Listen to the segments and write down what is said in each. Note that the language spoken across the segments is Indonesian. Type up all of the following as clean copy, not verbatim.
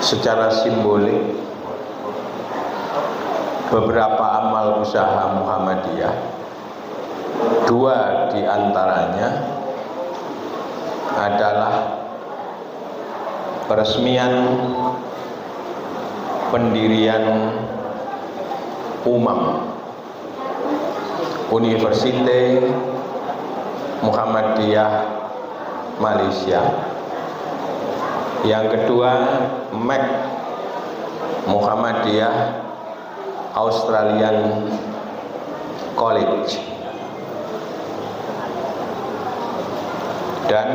secara simbolik beberapa amal usaha Muhammadiyah, dua di antaranya adalah peresmian pendirian UMAM, Universitas Muhammadiyah Malaysia. Yang kedua, MEC, Muhammadiyah Australian College. Dan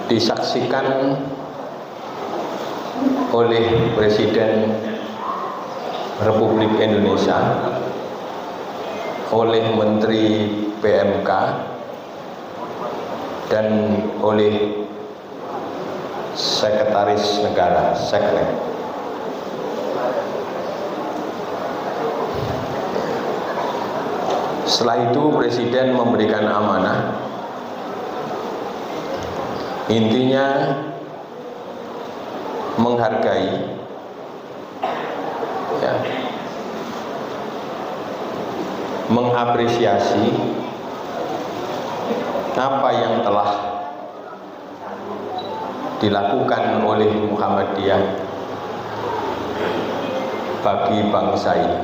disaksikan oleh Presiden Republik Indonesia, oleh Menteri PMK, dan oleh Sekretaris Negara, Seknek. Setelah itu Presiden memberikan amanah, intinya menghargai, ya, mengapresiasi apa yang telah dilakukan oleh Muhammadiyah bagi bangsa ini.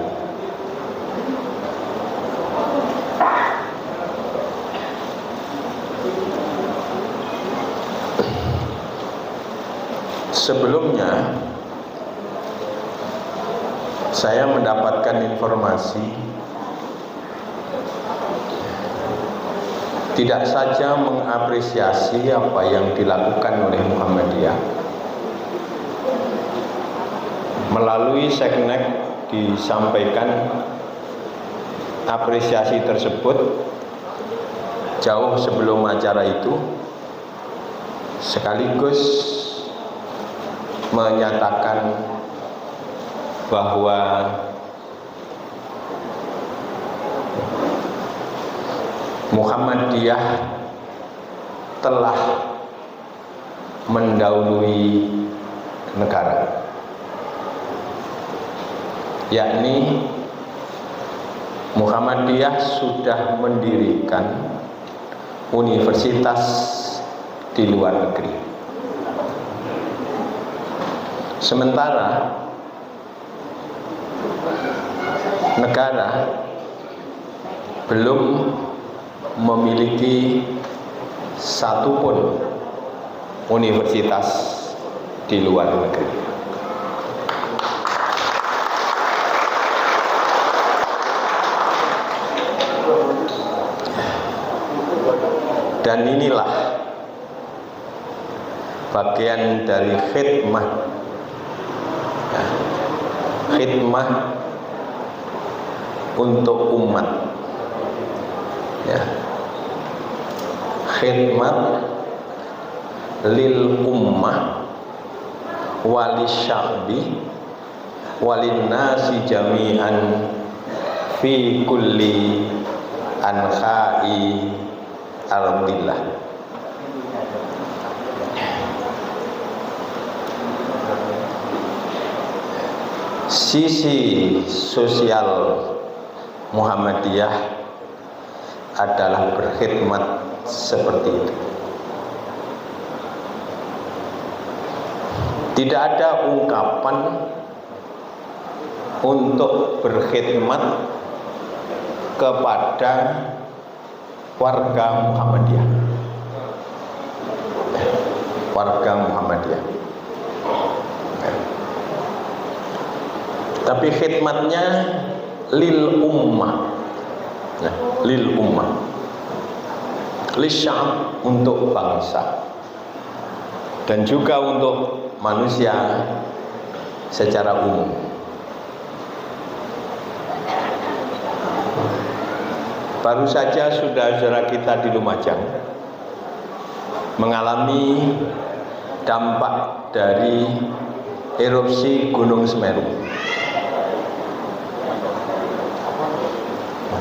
Sebelumnya saya mendapatkan informasi tidak saja mengapresiasi apa yang dilakukan oleh Muhammadiyah, melalui Seknek disampaikan apresiasi tersebut jauh sebelum acara itu, sekaligus menyatakan bahwa Muhammadiyah telah mendahului negara, yakni Muhammadiyah sudah mendirikan universitas di luar negeri. Sementara negara belum memiliki satupun universitas di luar negeri. Dan inilah bagian dari khidmah, khidmah untuk umat, ya, khidmat lil ummah walis sya'bi walin nasi jami'an fi kulli anha'i ardillah. Sisi sosial Muhammadiyah adalah berkhidmat seperti itu. Tidak ada ungkapan untuk berkhidmat kepada warga Muhammadiyah. Warga Muhammadiyah. Tapi khidmatnya lil ummah, ya, lil ummah, lisya'ab, untuk bangsa, dan juga untuk manusia secara umum. Baru saja saudara-saudara kita di Lumajang mengalami dampak dari erupsi Gunung Semeru.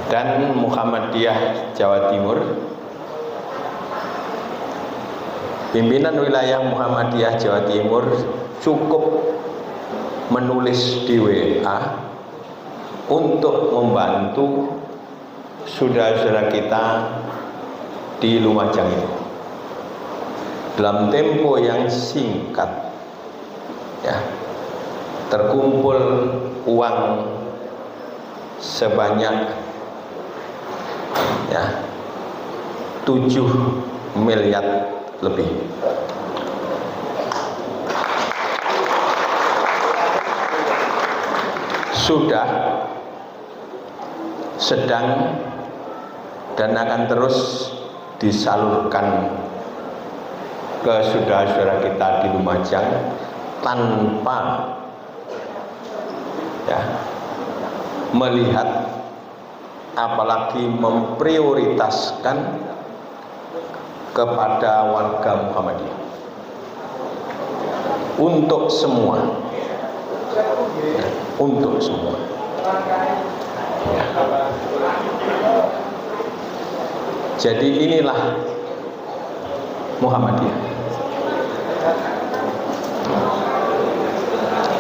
Dan Muhammadiyah Jawa Timur Pimpinan wilayah Muhammadiyah Jawa Timur cukup menulis di WA untuk membantu saudara-saudara kita di Lumajang ini dalam tempo yang singkat, ya, terkumpul uang sebanyak, ya, 7 miliar lebih. Sudah, sedang, dan akan terus disalurkan ke saudara-saudara kita di Lumajang tanpa, ya, melihat apalagi memprioritaskan kepada warga Muhammadiyah, untuk semua, ya, untuk semua, ya. Jadi inilah Muhammadiyah,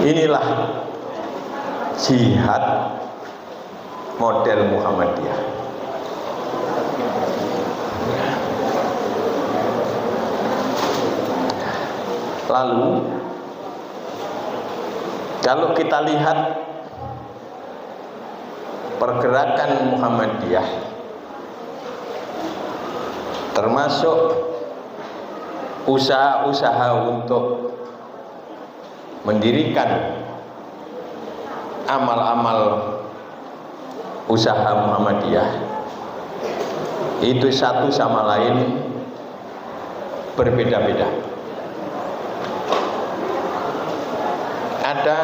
inilah jihad model Muhammadiyah. Lalu kalau kita lihat pergerakan Muhammadiyah, termasuk usaha-usaha untuk mendirikan amal-amal usaha Muhammadiyah, itu satu sama lain berbeda-beda. Ada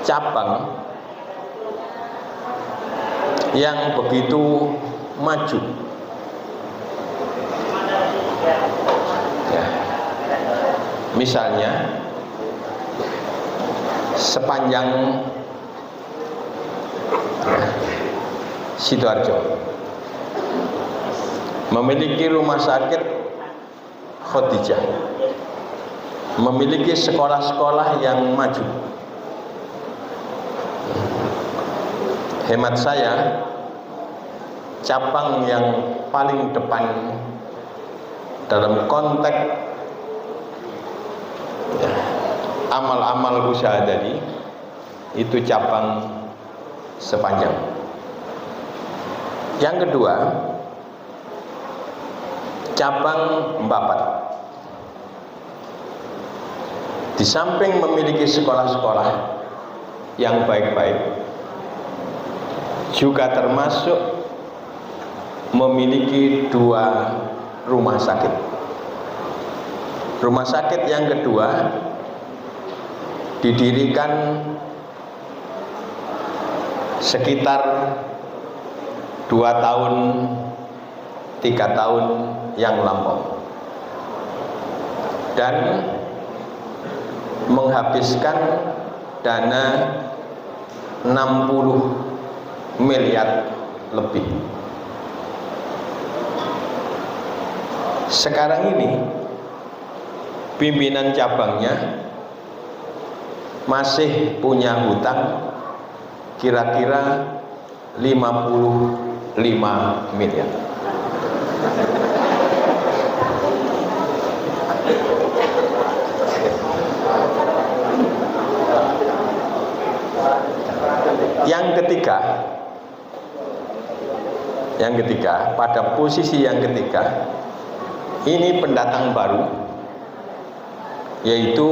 cabang yang begitu maju, ya. Misalnya sepanjang, ya, Sidoarjo memiliki rumah sakit Khadijah, memiliki sekolah-sekolah yang maju. Hemat saya, cabang yang paling depan dalam konteks, ya, amal-amal usaha tadi itu cabang sepanjang. Yang kedua, cabang Mbapat. Di samping memiliki sekolah-sekolah yang baik-baik, juga termasuk memiliki 2 rumah sakit. Rumah sakit yang kedua didirikan sekitar 2 tahun, 3 tahun yang lampau, dan menghabiskan dana 60 miliar lebih. Sekarang ini pimpinan cabangnya masih punya hutang kira-kira 55 miliar. Yang ketiga, pada posisi yang ketiga, ini pendatang baru, yaitu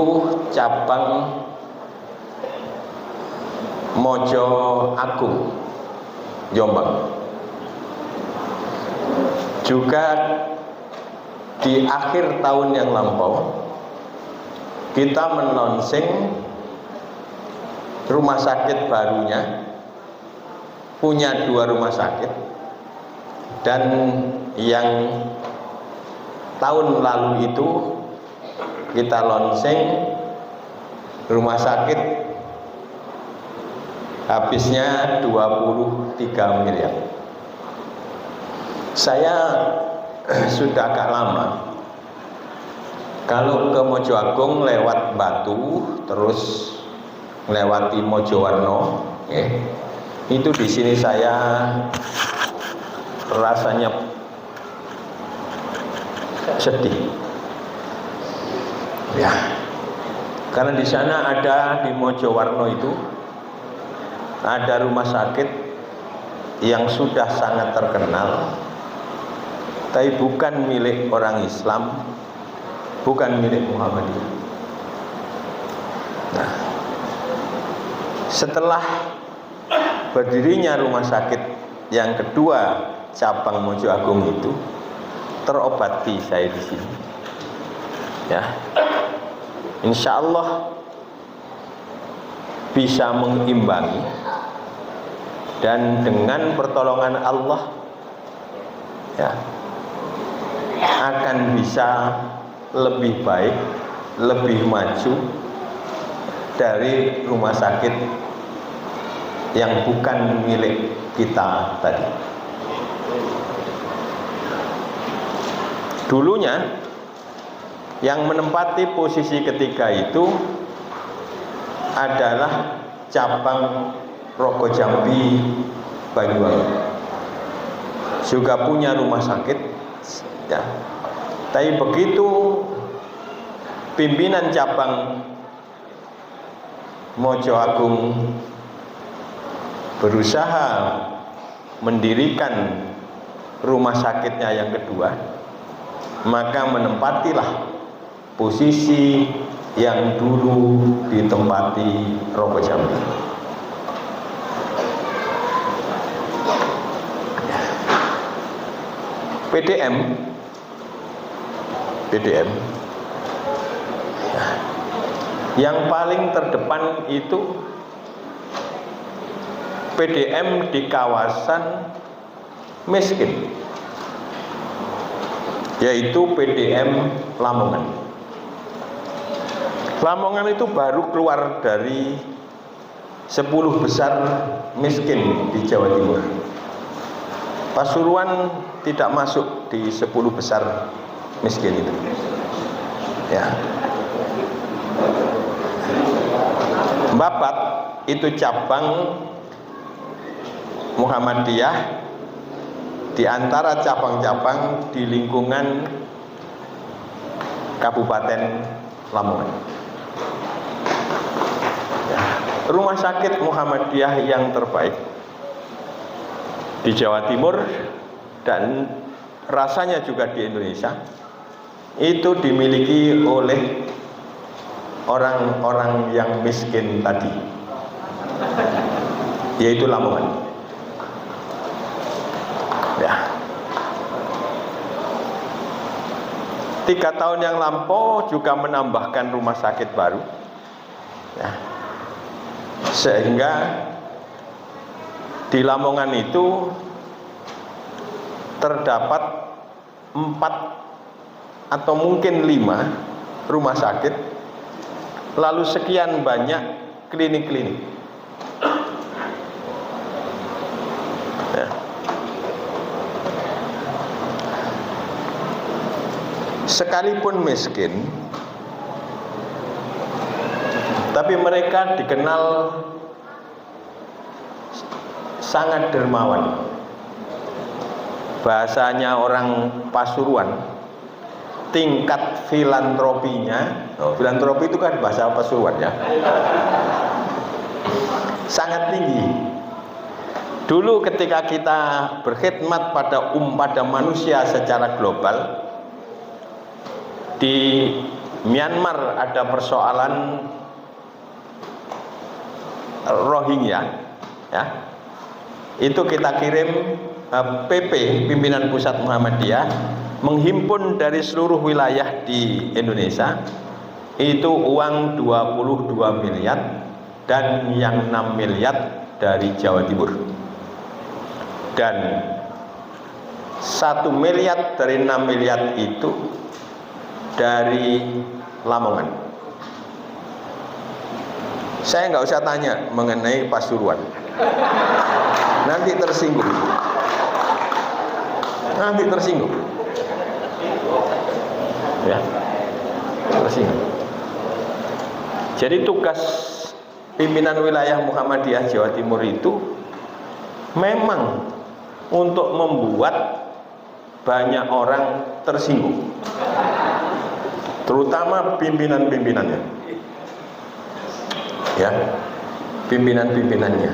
cabang Mojo Agung, Jombang. Juga di akhir tahun yang lampau, kita menlaunching rumah sakit barunya, punya 2 rumah sakit. Dan yang tahun lalu itu kita launching rumah sakit, habisnya 23 miliar. Saya sudah agak lama Kalau ke Mojo Agung lewat Batu, terus melewati Mojowarno, itu di sini saya rasanya sedih, ya, karena di sana ada di Mojowarno itu ada rumah sakit yang sudah sangat terkenal, tapi bukan milik orang Islam, bukan milik Muhammadiyah. Nah, setelah berdirinya rumah sakit yang kedua cabang Mojo Agung itu, terobati saya di sini. Ya, insya Allah bisa mengimbangi, dan dengan pertolongan Allah, ya, akan bisa lebih baik, lebih maju dari rumah sakit yang bukan milik kita tadi. Dulunya yang menempati posisi ketiga itu adalah cabang Rogo Jambi Banyuwangi, juga punya rumah sakit, ya. Tapi begitu pimpinan cabang Mojo Agung berusaha mendirikan rumah sakitnya yang kedua, maka menempatilah posisi yang dulu ditempati Rogo Jambi. PDM yang paling terdepan itu PDM di kawasan miskin, yaitu PDM Lamongan. Lamongan itu baru keluar dari 10 besar miskin di Jawa Timur. Pasuruan tidak masuk di 10 besar miskin itu, ya. Babat itu cabang Muhammadiyah di antara cabang-cabang di lingkungan Kabupaten Lamongan. Ya. Rumah sakit Muhammadiyah yang terbaik di Jawa Timur dan rasanya juga di Indonesia itu dimiliki oleh orang-orang yang miskin tadi, yaitu Lamongan. Ya. 3 tahun yang lampau juga menambahkan rumah sakit baru, ya. Sehingga di Lamongan itu terdapat 4 atau mungkin 5 rumah sakit, lalu sekian banyak klinik-klinik. Ya. Sekalipun miskin, tapi mereka dikenal sangat dermawan. Bahasanya orang Pasuruan, tingkat filantropinya, filantropi itu kan bahasa Pasuruan, ya, sangat tinggi. Dulu ketika kita berkhidmat pada manusia secara global, di Myanmar ada persoalan Rohingya, ya. Itu kita kirim PP, pimpinan pusat Muhammadiyah, menghimpun dari seluruh wilayah di Indonesia itu uang 22 miliar dan yang 6 miliar dari Jawa Timur, dan 1 miliar dari 6 miliar itu dari Lamongan. Saya nggak usah tanya mengenai Pasuruan, nanti tersinggung. Ya. tersinggung. Jadi tugas pimpinan wilayah Muhammadiyah Jawa Timur itu memang untuk membuat banyak orang tersinggung, terutama pimpinan-pimpinannya, ya, pimpinan-pimpinannya.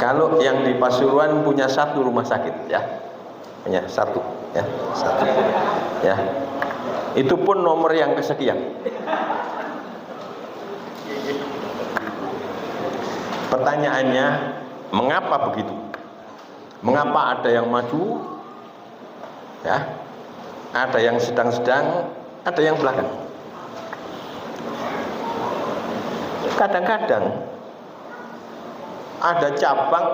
Kalau yang di Pasuruan punya 1 rumah sakit, ya, punya 1, ya, 1, ya, itu pun nomor yang kesekian. Pertanyaannya, mengapa begitu? Mengapa ada yang maju, ya, ada yang sedang-sedang, ada yang belakang? Kadang-kadang ada cabang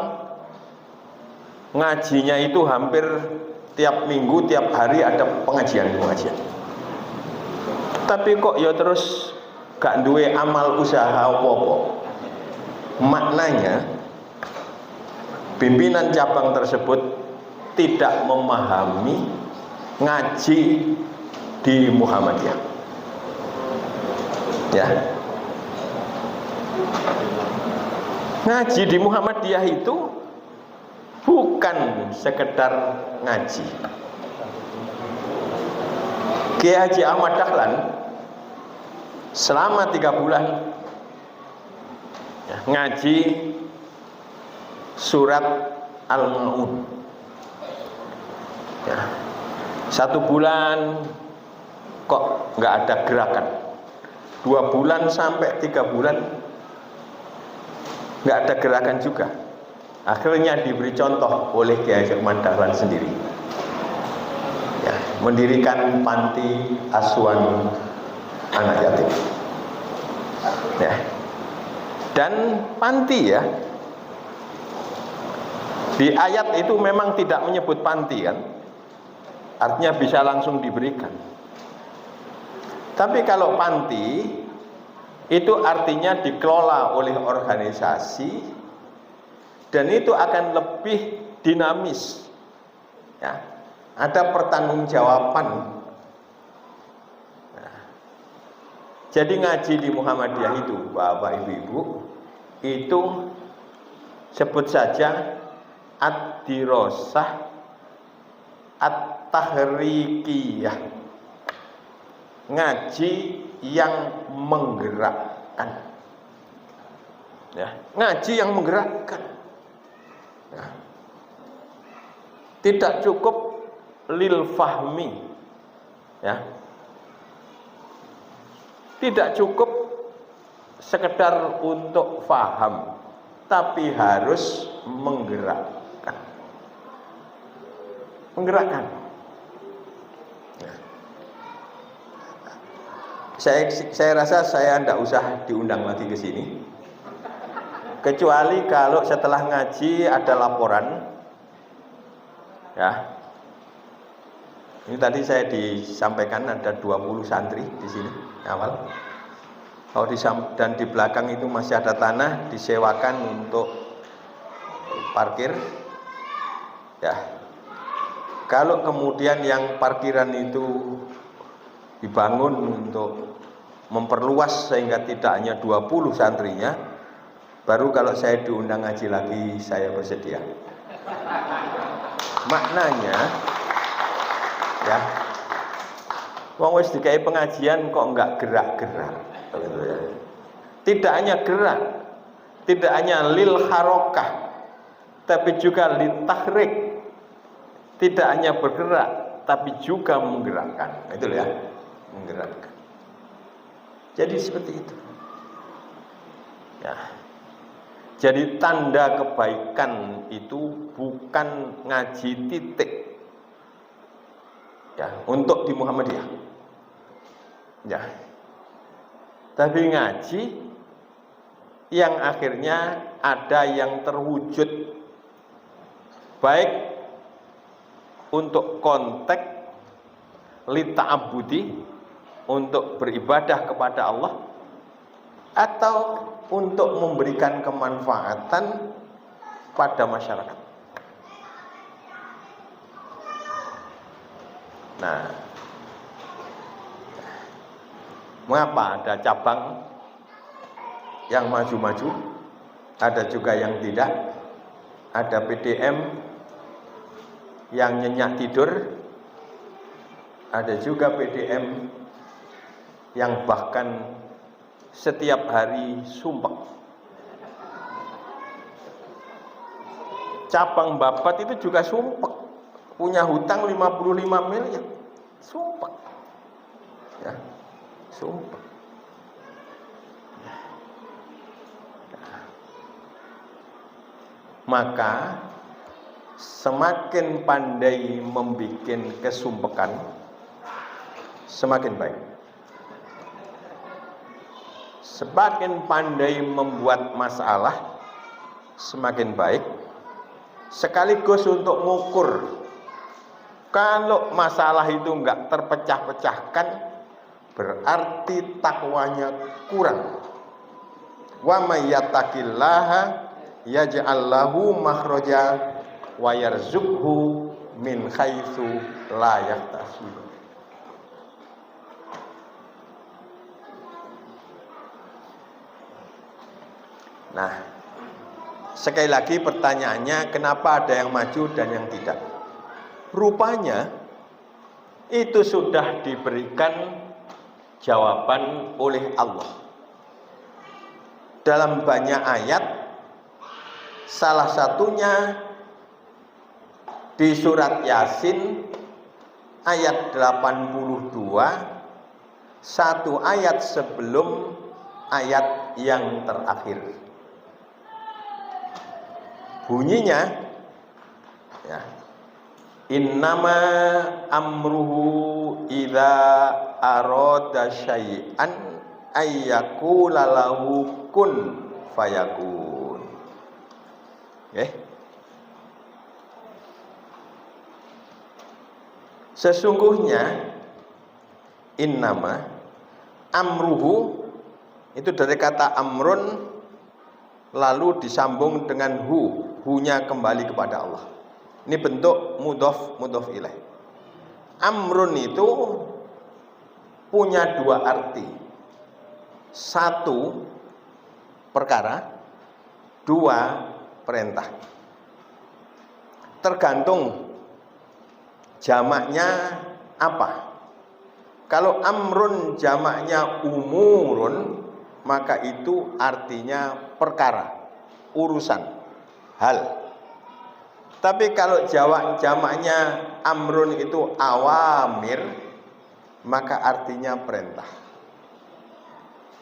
ngajinya itu hampir tiap minggu, tiap hari ada pengajian. Tapi kok ya terus gak duwe amal usaha apa-apa. Maknanya pimpinan cabang tersebut tidak memahami ngaji di Muhammadiyah, ya. Ngaji di Muhammadiyah itu bukan sekedar ngaji. Kiai Haji Ahmad Dahlan selama 3 bulan, ya, ngaji surat Al-Ma'un, ya. 1 bulan kok nggak ada gerakan, 2 bulan sampai 3 bulan nggak ada gerakan juga. Akhirnya diberi contoh oleh Kiai Haji Ahmad Dahlan sendiri, ya, mendirikan panti asuhan anak yatim, ya. Dan panti, ya, di ayat itu memang tidak menyebut panti, kan, artinya bisa langsung diberikan. Tapi kalau panti itu artinya dikelola oleh organisasi dan itu akan lebih dinamis, ya, ada pertanggungjawaban. Nah, jadi ngaji di Muhammadiyah itu, Bapak Ibu-ibu, itu sebut saja ad-dirosah at-tahrikiyah, ngaji yang menggerakkan, ya, ngaji yang menggerakkan, ya. Tidak cukup lil fahmi, ya, tidak cukup sekedar untuk faham, tapi harus menggerakkan. Saya rasa saya tidak usah diundang lagi ke sini, kecuali kalau setelah ngaji ada laporan, ya. Ini tadi saya disampaikan ada 20 santri di sini awal. Dan di belakang itu masih ada tanah disewakan untuk parkir, ya. Kalau kemudian yang parkiran itu dibangun untuk memperluas sehingga tidak hanya 20 santrinya, baru kalau saya diundang ngaji lagi saya bersedia. Maknanya, ya, wong wis dikai pengajian kok enggak gerak-gerak, gitu, ya. Tidak hanya gerak, tidak hanya lil harokah, tapi juga lil tahrik. Tidak hanya bergerak, tapi juga menggerakkan. Itu ya, menggerakkan. Jadi seperti itu. Ya. Jadi tanda kebaikan itu bukan ngaji titik, ya, untuk di Muhammadiyah, ya, tapi ngaji yang akhirnya ada yang terwujud baik untuk konteks lita'abudi, untuk beribadah kepada Allah, atau untuk memberikan kemanfaatan pada masyarakat. Nah, Mengapa ada cabang yang maju-maju, ada juga yang tidak, ada PDM yang nyenyak tidur, ada juga PDM yang bahkan setiap hari sumpek. Cabang Babat itu juga sumpek, punya hutang 55 miliar, sumpek, ya, sumpek. Maka semakin pandai membuat kesumpekan, semakin baik. Semakin pandai membuat masalah, semakin baik. Sekaligus untuk mengukur, kalau masalah itu enggak terpecah-pecahkan, berarti takwanya kurang. Wa may yattaqillaha yaj'al lahu makhraja wa yarzuqhu min haitsu la yahtasib. Nah, sekali lagi pertanyaannya, kenapa ada yang maju dan yang tidak? Rupanya itu sudah diberikan jawaban oleh Allah dalam banyak ayat. Salah satunya di surat Yasin ayat 82, satu ayat sebelum ayat yang terakhir. Bunyinya, ya, innama amruhu idza arada syai'an ayyakula lahu kun fayakun. Sesungguhnya innama amruhu itu dari kata amrun lalu disambung dengan hu-nya kembali kepada Allah. Ini bentuk mudhof ilaih. Amrun itu punya dua arti. Satu, perkara. Dua, perintah. Tergantung jamaknya apa. Kalau amrun jamaknya umurun, maka itu artinya perkara, urusan, hal. Tapi kalau jamaknya amrun itu awamir, maka artinya perintah.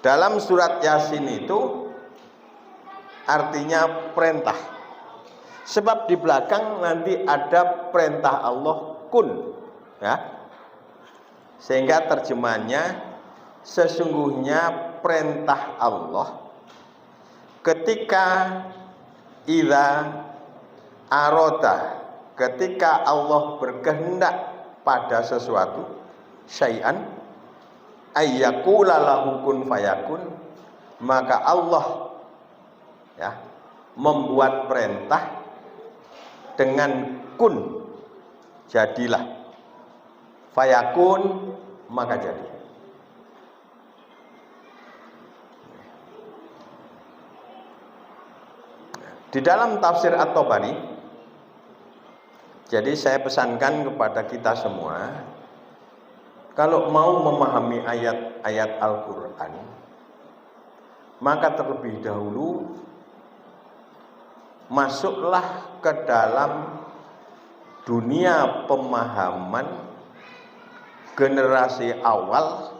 Dalam surat Yasin itu artinya perintah. Sebab di belakang nanti ada perintah Allah kun, ya. Sehingga terjemahannya sesungguhnya perintah Allah ketika idza arada, ketika Allah berkehendak pada sesuatu, syai'an ayyakula lahu kun fayakun, maka Allah, ya, membuat perintah dengan kun, jadilah, fayakun, maka jadi. Di dalam tafsir At-Tabari, jadi saya pesankan kepada kita semua, kalau mau memahami ayat-ayat Al-Quran, maka terlebih dahulu masuklah ke dalam dunia pemahaman generasi awal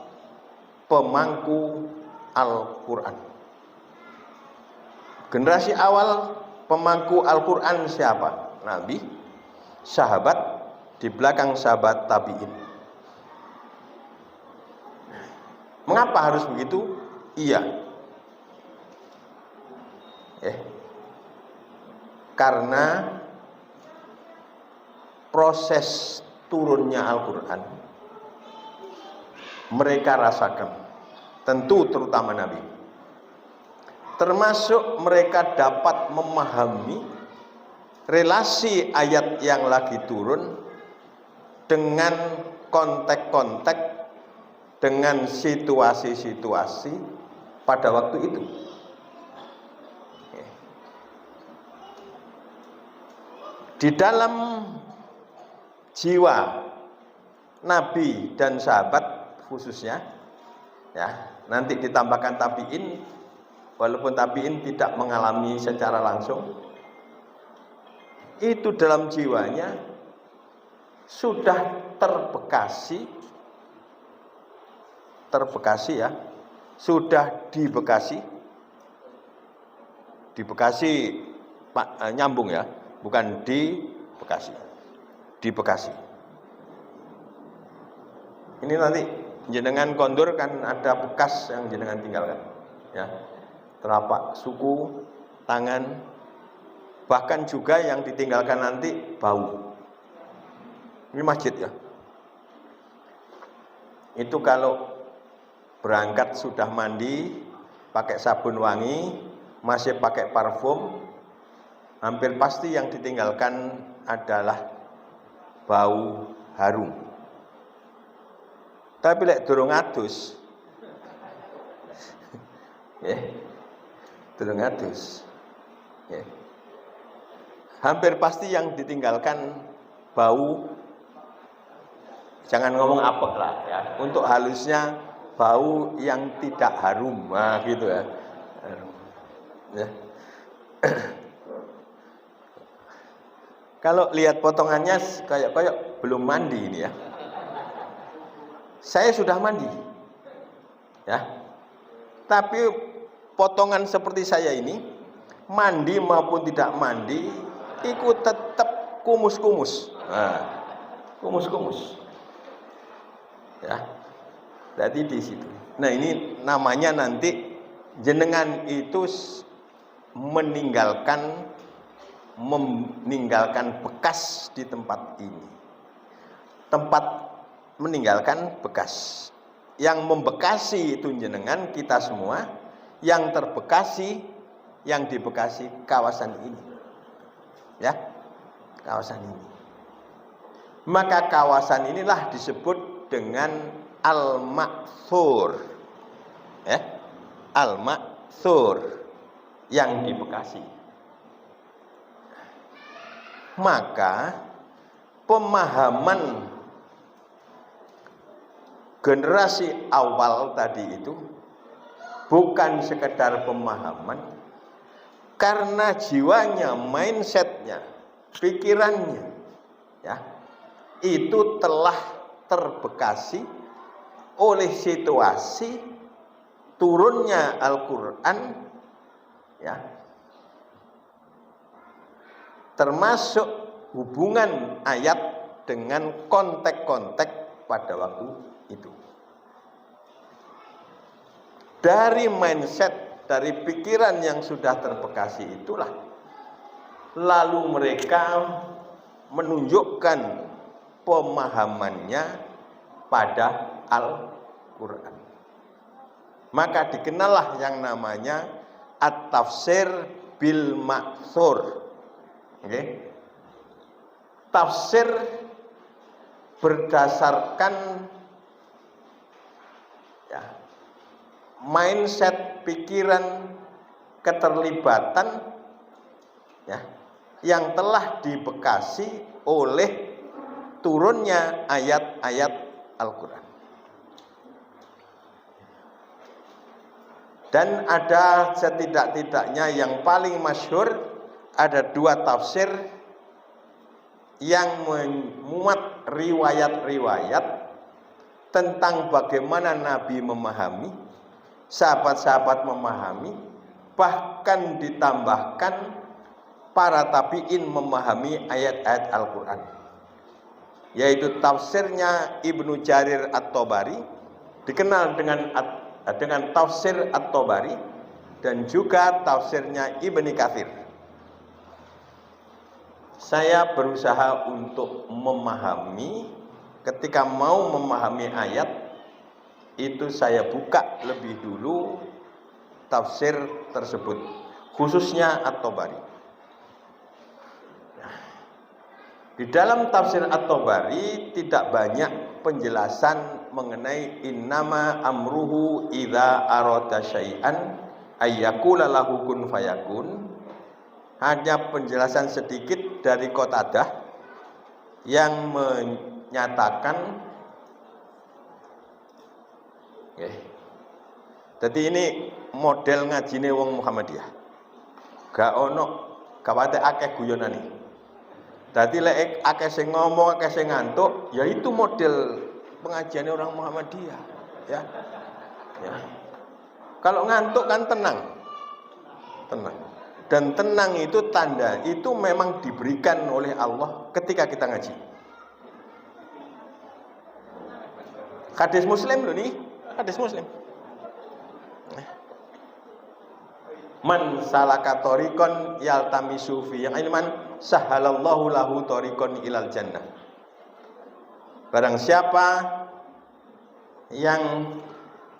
pemangku Al-Quran. Generasi awal pemangku Al-Quran siapa? Nabi, sahabat, di belakang sahabat tabi'in. Mengapa harus begitu? Iya. Karena proses turunnya Al-Quran mereka rasakan, tentu terutama Nabi. Termasuk mereka dapat memahami relasi ayat yang lagi turun dengan konteks-konteks dengan situasi-situasi pada waktu itu. Di dalam jiwa Nabi dan sahabat khususnya, ya, nanti ditambahkan tabiin, walaupun tabiin tidak mengalami secara langsung, itu dalam jiwanya sudah terbekasi ya, sudah dibekasi Pak, nyambung ya, bukan di Bekasi. Ini nanti jenengan kondur kan ada bekas yang jenengan tinggalkan, ya, telapak suku, tangan, bahkan juga yang ditinggalkan nanti bau. Ini masjid ya. Itu kalau berangkat sudah mandi, pakai sabun wangi, masih pakai parfum, hampir pasti yang ditinggalkan adalah bau harum. Tapi lek durung adus, durung adus, hampir pasti yang ditinggalkan bau, jangan ngomong apek lah ya, untuk halusnya bau yang tidak harum, nah gitu ya. Kalau lihat potongannya kayak belum mandi ini ya. Saya sudah mandi, ya. Tapi potongan seperti saya ini, mandi maupun tidak mandi, ikut tetap kumus-kumus. Nah, kumus-kumus. Ya. Berarti di situ. Nah, ini namanya nanti jenengan itu meninggalkan bekas di tempat ini. Tempat meninggalkan bekas. Yang membekasi itu jenengan, kita semua, yang terbekasi, yang dibekasi kawasan ini. Ya, kawasan ini. Maka kawasan inilah disebut dengan Al-Ma'thur. Ya, Al-Ma'thur, yang dibekasi. Maka pemahaman generasi awal tadi itu bukan sekedar pemahaman, karena jiwanya, mindsetnya, pikirannya, ya, itu telah terbekasi oleh situasi turunnya Al-Quran, ya, termasuk hubungan ayat dengan konteks-konteks pada waktu itu. Dari mindset, dari pikiran yang sudah terbekasi itulah, lalu mereka menunjukkan pemahamannya pada Al-Quran. Maka dikenallah yang namanya At-Tafsir bil Ma'thur. Okay. Tafsir berdasarkan, ya, mindset, pikiran, keterlibatan, ya, yang telah dibekasi oleh turunnya ayat-ayat Al-Quran. Dan ada setidak-tidaknya yang paling masyhur, ada dua tafsir yang memuat riwayat-riwayat tentang bagaimana Nabi memahami, sahabat-sahabat memahami, bahkan ditambahkan para tabi'in memahami ayat-ayat Al-Quran, yaitu tafsirnya Ibnu Jarir At-Tabari, dikenal dengan tafsir At-Tabari, dan juga tafsirnya Ibnu Katsir. Saya berusaha untuk memahami, ketika mau memahami ayat itu saya buka lebih dulu tafsir tersebut, khususnya At-Tabari. Di dalam tafsir At-Tabari tidak banyak penjelasan mengenai innama amruhu idza arada syai'an ayyakula lahu kun fayakun. Hanya penjelasan sedikit dari Qatadah yang menyatakan jadi ini model ngajine wong Muhammadiyah. Gak ono kawate akeh guyonane. Dadi lek akeh sing ngomong, akeh sing ngantuk, ya itu model pengajian orang Muhammadiyah, ya. Kalau ngantuk kan tenang. Dan tenang itu tanda, itu memang diberikan oleh Allah ketika kita ngaji. Hadis Muslim loh nih, hadis Muslim. Man salaka tariqan yaltamisu fi ilman sahalallahu lahu tariqan ilal jannah. Barang siapa yang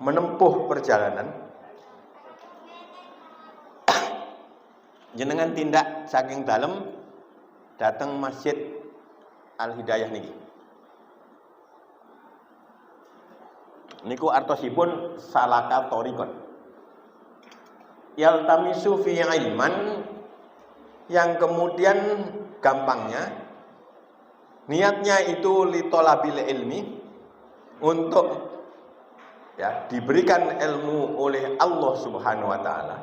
menempuh perjalanan, jenengan tindak saking dalam datang Masjid Al-Hidayah niki. Niku artosipun salaka tariqan yaltamisu fi ilman, yang kemudian gampangnya niatnya itu litolabil ilmi, untuk ya diberikan ilmu oleh Allah Subhanahu wa taala.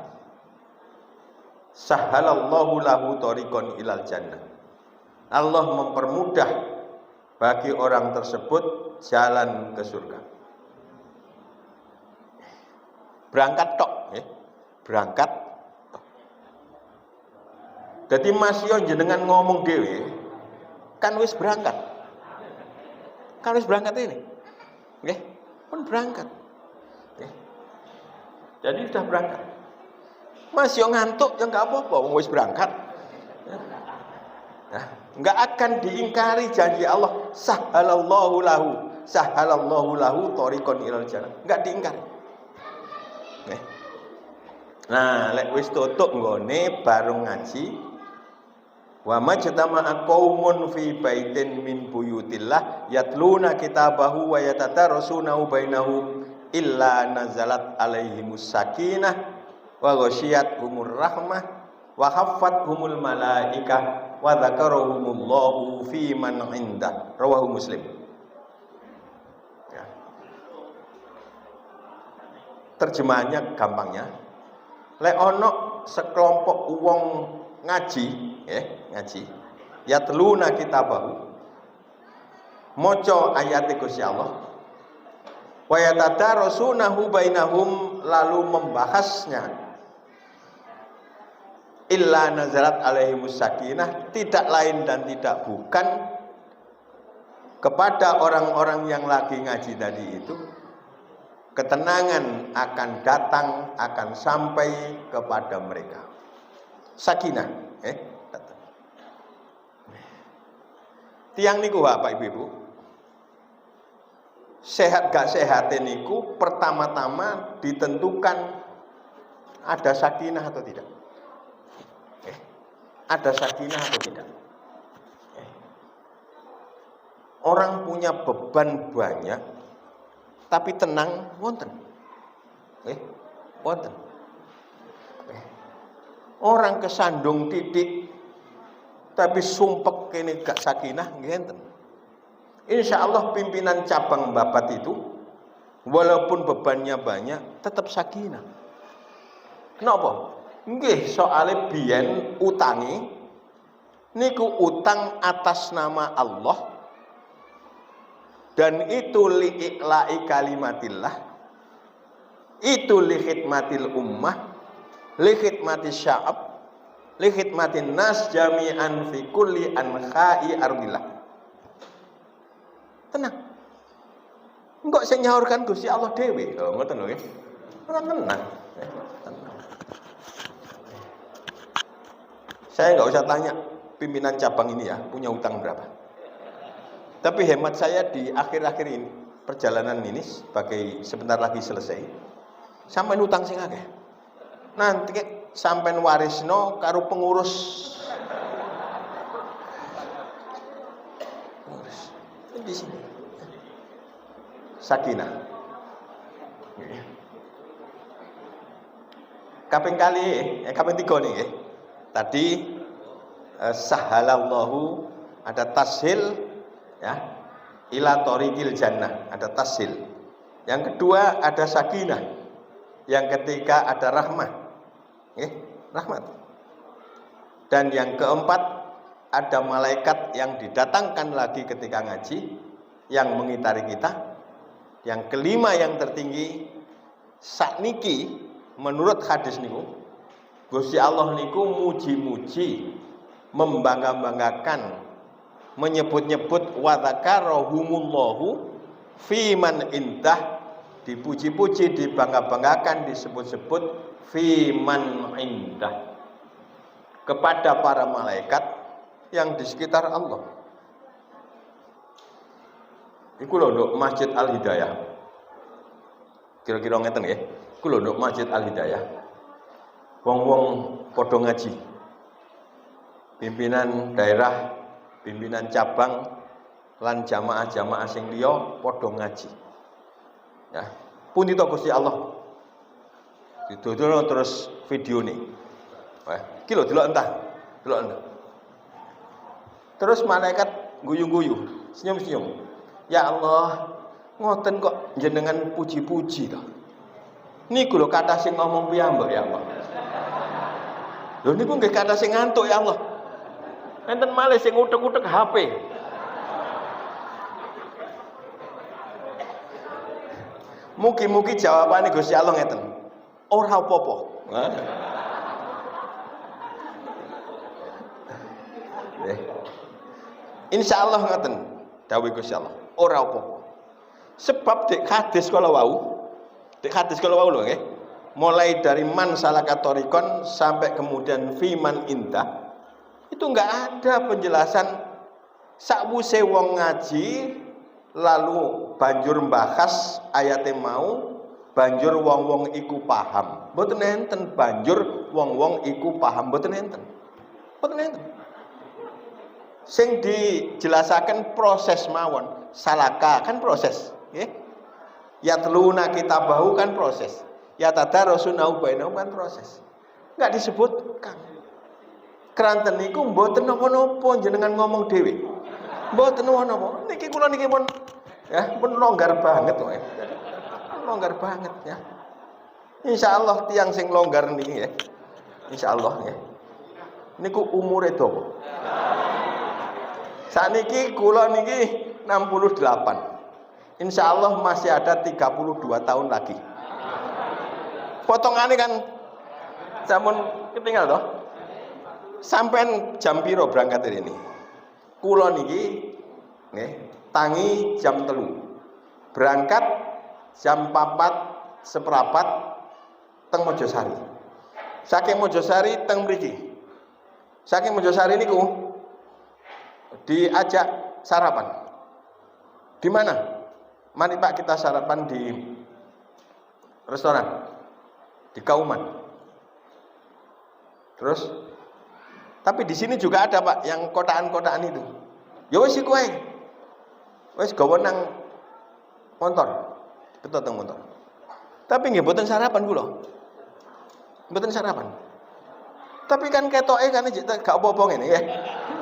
Sahalallahu lahu tariqan ilal jannah. Allah mempermudah bagi orang tersebut jalan ke surga. Berangkat tok, ya. Berangkat tok. Jadi masih jenengan ngomong dhewe kan wis berangkat. Kan wis berangkat ini. Nggih, pun berangkat. Nggih. Jadi sudah berangkat. Masih ngantuk ya enggak apa-apa, wis berangkat. Nah, enggak akan diingkari janji Allah, sahalallahu lahu tariqan ilal jannah. Enggak diingkari. Nah, lek wis tutuk nggone bareng ngaji, wa majtama'a qaumun fi baitin min buyutillah yatluna kitabahu wa yatadarasunahu bainahum illa nazalat alaihimus sakinah wa ghasyiyatuhumur rahmah wa haffathumul malaikah wa dzakarahumullahu fi man indah. Rawahu Muslim. Ya. Terjemahannya gampangnya, lek ono sekelompok wong ngaji, ngaji, yatluna kitabahu, maca ayat Gusti Allah, wa yatadarasunahu bainahum, lalu membahasnya, illa nazarat alaihimus sakinah, tidak lain dan tidak bukan kepada orang-orang yang lagi ngaji tadi itu ketenangan akan datang, akan sampai kepada mereka. Sakinah, datang. Tiang niku Pak Ibu-ibu, sehat gak sehat niku pertama-tama ditentukan ada sakinah atau tidak. Ada sakinah atau tidak. Orang punya beban banyak tapi tenang wonten. Wonten. Orang kesandung titik tapi sumpek kene gak sakinah nggih enten. Insyaallah pimpinan cabang Babat itu walaupun bebannya banyak tetap sakinah. Kenapa? Nggih, soale biyen utangi niku utang atas nama Allah, dan itu li'i'la'i kalimatillah, itu li khidmatil ummah, li khidmatis sya'ab, li khidmatin nas jami'an fi kulli anha'i ardillah. Tenang. Engkok sing nyaurkan Gusti Allah dhewe. Oh, ngoten lho nggih. Ora tenang. Tenang. Saya nggak usah tanya pimpinan cabang ini ya punya utang berapa. Tapi hemat saya di akhir-akhir ini perjalanan ini sebagai sebentar lagi selesai, sampai utang sing akeh. Nanti sampai warisno karo pengurus di sini. sakinah. Kaping kali, kaping 3 nih. Tadi sahalallahu, ada tashil ya, ila thoriqil jannah, ada tashil. Yang kedua ada sakinah. Yang ketiga ada rahmah. Rahmat. Dan yang keempat ada malaikat yang didatangkan lagi ketika ngaji yang mengitari kita. Yang kelima yang tertinggi sakniki menurut hadis niku Gusti Allah niku muji-muji, membangga-banggakan, menyebut-nyebut wa dzakarahumullahu fi man indah, dipuji-puji, dibangga-banggakan, disebut-sebut fi man indah kepada para malaikat yang di sekitar Allah. Iku lho nduk Masjid Al Hidayah. Kira-kira ngeten nggih. Iku lho nduk Masjid Al Hidayah. Wong-wong padha ngaji. Pimpinan daerah, pimpinan cabang lan jamaah-jamaah sing liya padha ngaji. Ya, pundi to Gusti Allah. Didodol terus videone. Wah, iki lho delok entah. Delok entah. Terus malaikat guyu-guyu, senyum-senyum. Ya Allah, ngoten kok jenengan puji-puji to. Niku lho kata sing ngomong piyambak ya Allah. Lho niku nggih kata sing ngantuk ya Allah. Enten malih sing utek-utek HP. Mugi-mugi jawabane Gusti Allah ngeten. Ora apa-apa. Insyaallah ngoten dawuh Gusti Allah. Ora apa-apa. Sebab dek hadis kala wau lho nggih. Mulai dari man salaka thoriqon sampai kemudian fiman indah. Itu enggak ada penjelasan sakwise wong ngaji lalu banjur mbahas ayate mau, banjur wong-wong iku paham. Mboten enten banjur wong-wong iku paham, mboten enten. Mboten enten. Sing dijelasaken proses mawon. Salaka kan proses, nggih. Ya teluna kitabahu kan proses. Ya tadarusuna bainahum kan proses. Enggak disebutkan. Kranten niku mboten napa-napa jenengan ngomong dhewe. Mboten napa-napa. Niki kula niki pun ya pun longgar banget kok. Longgar banget ya. Insyaallah tiang sing longgar niki ya. Insyaallah ya. Niku umure dawa. Saniki kula niki 68. Insyaallah masih ada 32 tahun lagi. Potongane kan sampun ketinggal toh. Sampean jam piro berangkat dari ini? Kula niki nggih, tangi jam 3. Berangkat jam 4 seprapat teng Mojosari. Saking Mojosari teng mriki. Saking Mojosari niku diajak sarapan. Di mana? Mari Pak kita sarapan di restoran di Kauman. Terus tapi di sini juga ada Pak yang kotaan-kotaan itu. Ya wis iku ae. Wis gawa nang motor. Betul teng motor. Tapi nggih mboten sarapan kula. Mboten sarapan. Tapi kan ketoke kan gak apa-apa ngene nggih.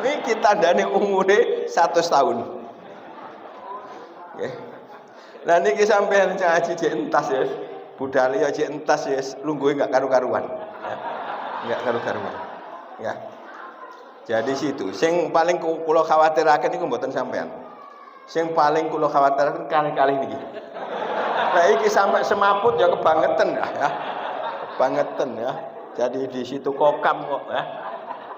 Niki tandane umure 100 tahun. Nggih. Lah niki sampean ngaji cek entas ya. Budale ya cek entas ya lungguhe gak karu-karuan. Ya. Enggak karu-karuan. Ya. Jadi situ sing paling kula khawatiraken niku mboten sampean. Sing paling kula khawatiraken kalih-kalih niki. Lah iki sampai semaput ya kebangetan ya. Kebangetan ya. Jadi di situ kokam kok ya.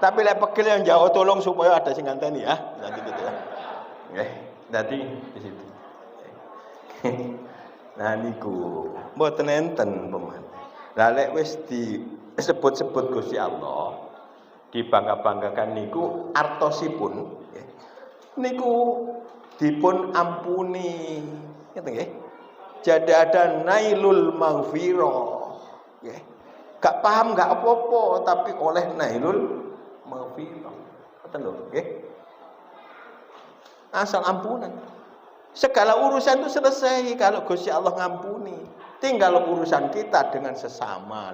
Tapi lek pegel yang jauh tolong supaya ada sing nganteni ya. Nanti gitu ya. Nggih, dadi di situ. Nah niku mboten enten peman. Lah lek wis disebut-sebut Gusti Allah, dibangga-banggakan niku artosipun nggih. Niku dipun ampuni. Ngeten nggih. Jadi ada nailul maghfirah. Nggih. Gak paham gak apa-apa tapi oleh nailul maghfirah. Ngoten lho, nggih. Asal ampunan. Segala urusan itu selesai kalau Gusti Allah ngampuni. Tinggal urusan kita dengan sesama.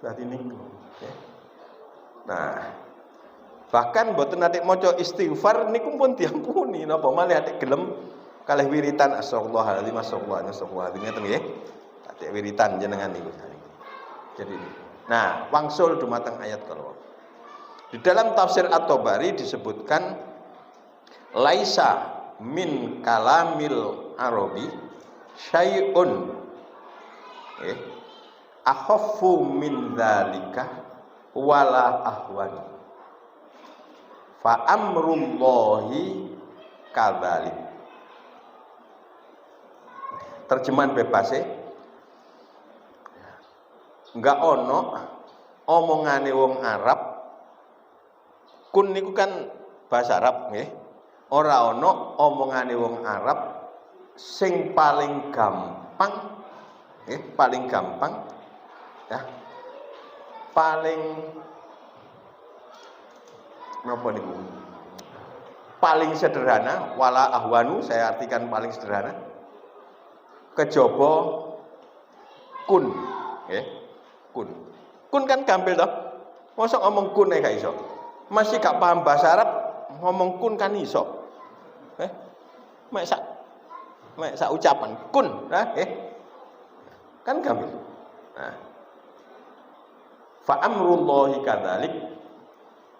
Berarti niku. Nah, bahkan mboten nate maca istighfar niku pun diampuni. Napa malih atik gelem kalih wiritan astagfirullahaladzim astagfirullahaladzim ngeten nggih. Atik wiritan jenengan niku. Jadi nah, wangsul dumateng ayat kalau. Di dalam tafsir At-Tabari disebutkan laisa min kalamil arabi syai'un akhaffu min dzalika wala ahwan fa amrullahi kadzalik. Terjemahan bebasnya enggak ono omongane wong Arab kun niku kan bahasa Arab nggih. Ora ono omongane wong Arab sing paling gampang paling gampang ya paling napa niku paling sederhana wala ahwanu saya artikan paling sederhana kejaba kun kun kan gampil toh mosok ngomong kun gak iso masih gak paham bahasa Arab ngomong kun kan iso mek sak ucapan kun kan gampil. Nah, fa amrullahi kadzalik,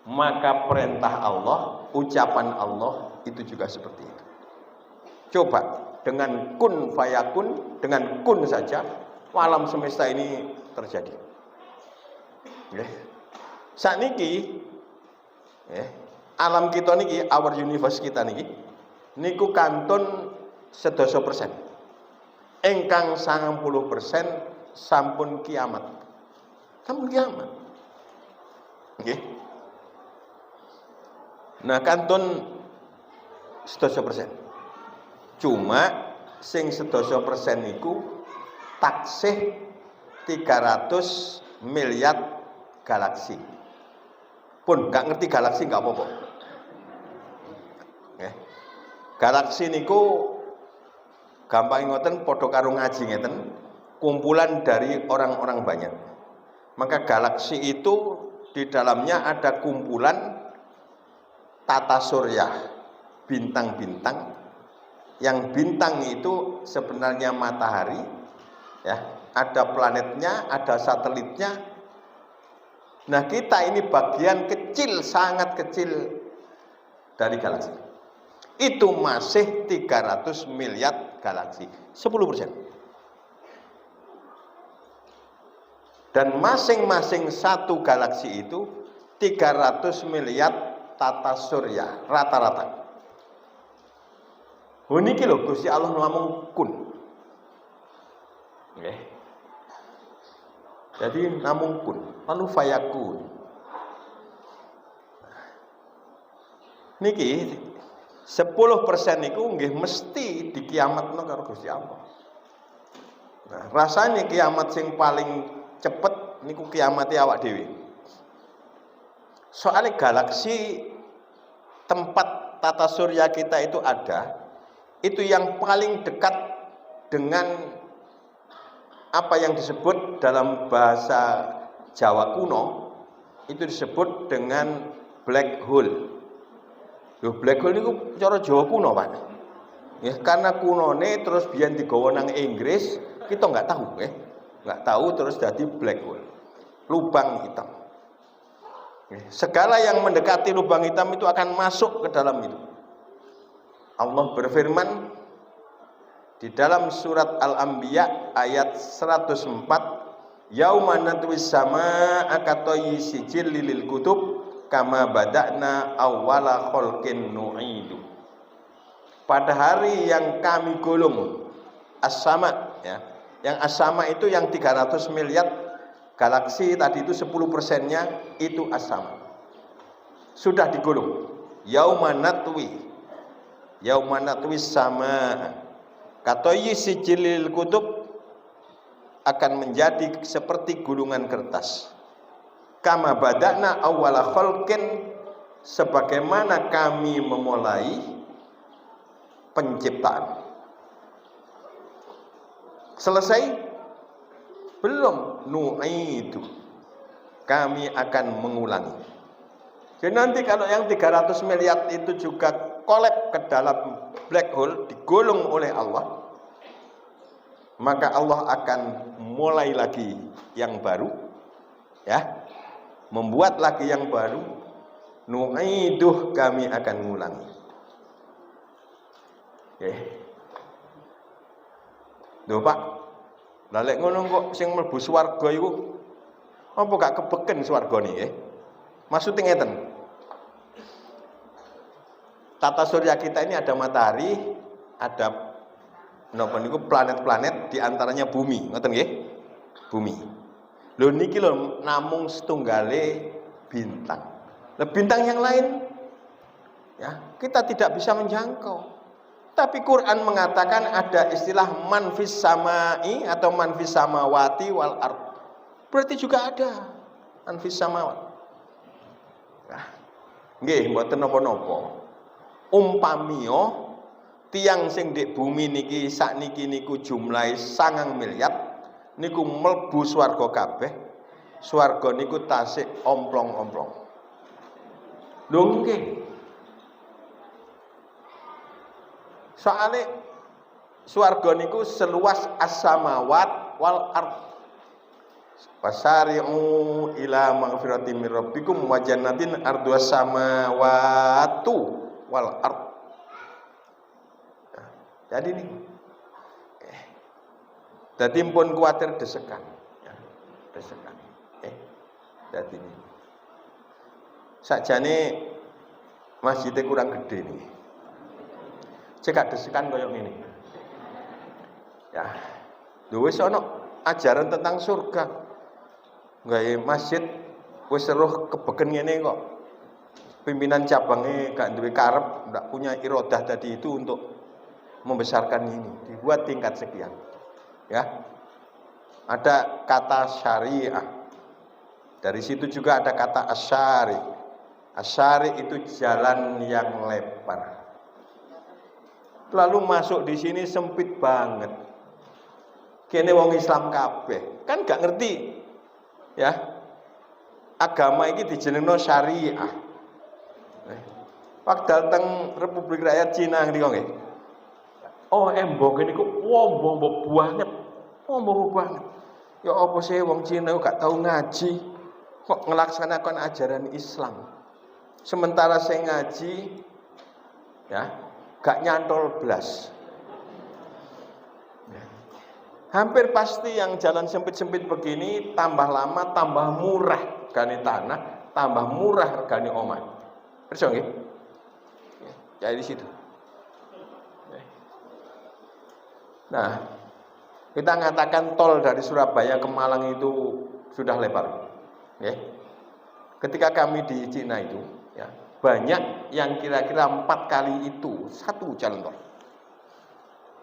maka perintah Allah, ucapan Allah itu juga seperti itu. Coba dengan kun fayakun, dengan kun saja alam semesta ini terjadi. Saat niki alam kita niki, our universe kita niki niku kantun 100%. Engkang 90% sampun kiamat. Sampun kiamat. Nggih. Nah, kantun 100%. Cuma sing 100% niku taksih 300 miliar galaksi. Pun gak ngerti galaksi gak apa-apa. Galaksi niku gampang ngoten padha karo ngaji ngeten, kumpulan dari orang-orang banyak. Maka galaksi itu di dalamnya ada kumpulan tata surya, bintang-bintang. Yang bintang itu sebenarnya matahari, ya. Ada planetnya, ada satelitnya. Nah, kita ini bagian kecil, sangat kecil dari galaksi. Itu masih 300 miliar galaksi, 10%. Dan masing-masing satu galaksi itu 300 miliar tata surya rata-rata. Niki lho Gusti Allah ngomong kun. Nggih. Jadi namung kun, lalu fayakun. Niki 10% niku nggih mesti dikiamatno karo Gusti Allah. Nah, rasanya kiamat sing paling cepet niku kiamate awak dhewe. Soalnya galaksi tempat tata surya kita itu ada, itu yang paling dekat dengan apa yang disebut dalam bahasa Jawa kuno itu disebut dengan black hole. Loh, black hole itu cara Jawa kuno, Pak. Ya, karena kunone terus biyen digawa nang Inggris, kita nggak tahu, nggak tahu terus jadi black hole, lubang hitam. Segala yang mendekati lubang hitam itu akan masuk ke dalam itu. Allah berfirman di dalam surat Al-Anbiya ayat 104, yauma natwis samaa katoyi sijil lil kutub kama bada'na awwala khalqin nu'idu. Pada hari yang kami gulung as-sama, ya. Yang as-sama itu yang 300 miliar galaksi tadi itu 10%-nya itu as-sama. Sudah digulung. Yauma natwi sama katoyi sijilil kutub akan menjadi seperti gulungan kertas. Kama badakna awwala khalqin, sebagaimana kami memulai penciptaan. Selesai? Belum. Nu'idu, kami akan mengulangi. Jadi nanti kalau yang 300 miliar itu juga kolab ke dalam black hole, digulung oleh Allah, maka Allah akan mulai lagi yang baru, ya, membuat lagi yang baru. Nu'iduh, kami akan mengulangi. Lho Pak, lalek ngono kok sing mlebu swarga iku apa gak kebeken swarga niki? Maksudnya ngeten. Tata surya kita ini ada matahari, ada napa niku planet-planet, di antaranya bumi, ngoten nggih? Bumi. Lho niki lho namung setunggale bintang. Lah bintang yang lain ya, kita tidak bisa menjangkau. Tapi Quran mengatakan ada istilah manfis samai atau manfis samawati wal ard. Berarti juga ada manfis samawati. Nah, nggih mboten napa-napa. Umpamiya tiang sing ndek bumi niki sakniki niku jumlahe 9 miliar niku mlebu swarga kabeh. Swarga niku tasik omplong-omplong. Lho nggih. Soale swarga niku seluas as-samawat wal ard. Fasari'u ila maghfiratin mir rabbikum wa jannatin ardhuas samawatu wal ard. Nah, jadi ini dadi pun kuwatir desekan, ya, desekan. Dadi ini. Sakjane masjidnya kurang gede nih. Cekak desekan koyo ngene. Ya. Lho wis ana ajaran tentang surga. Gawe masjid wis seruh kebeken ngene kok. Pimpinan cabangnya gak duwe karep, ndak punya irodah tadi itu untuk membesarkan ini. Dibuat tingkat sekian. Ya. Ada kata syariah. Dari situ juga ada kata asyari. Asyari itu jalan yang lebar. Lalu masuk di sini sempit banget. Kene wong Islam kabeh, kan gak ngerti. Ya. Agama iki dijenengno syariah. Pak dateng Republik Rakyat Cina ngriko nggih. Oh, embong niku wombo banget. Wombo banget. Ya apa sih wong Cina gak tahu ngaji, kok ngelaksanakan ajaran Islam. Sementara saya ngaji ya gak nyantol blas. Hampir pasti yang jalan sempit-sempit begini tambah lama tambah murah regane tanah, tambah murah regane omah. Perso nggih? Ya di situ. Nah, kita mengatakan tol dari Surabaya ke Malang itu sudah lebar. Ya. Ketika kami di Cina itu, ya, banyak yang kira-kira 4 kali itu satu jalan tol.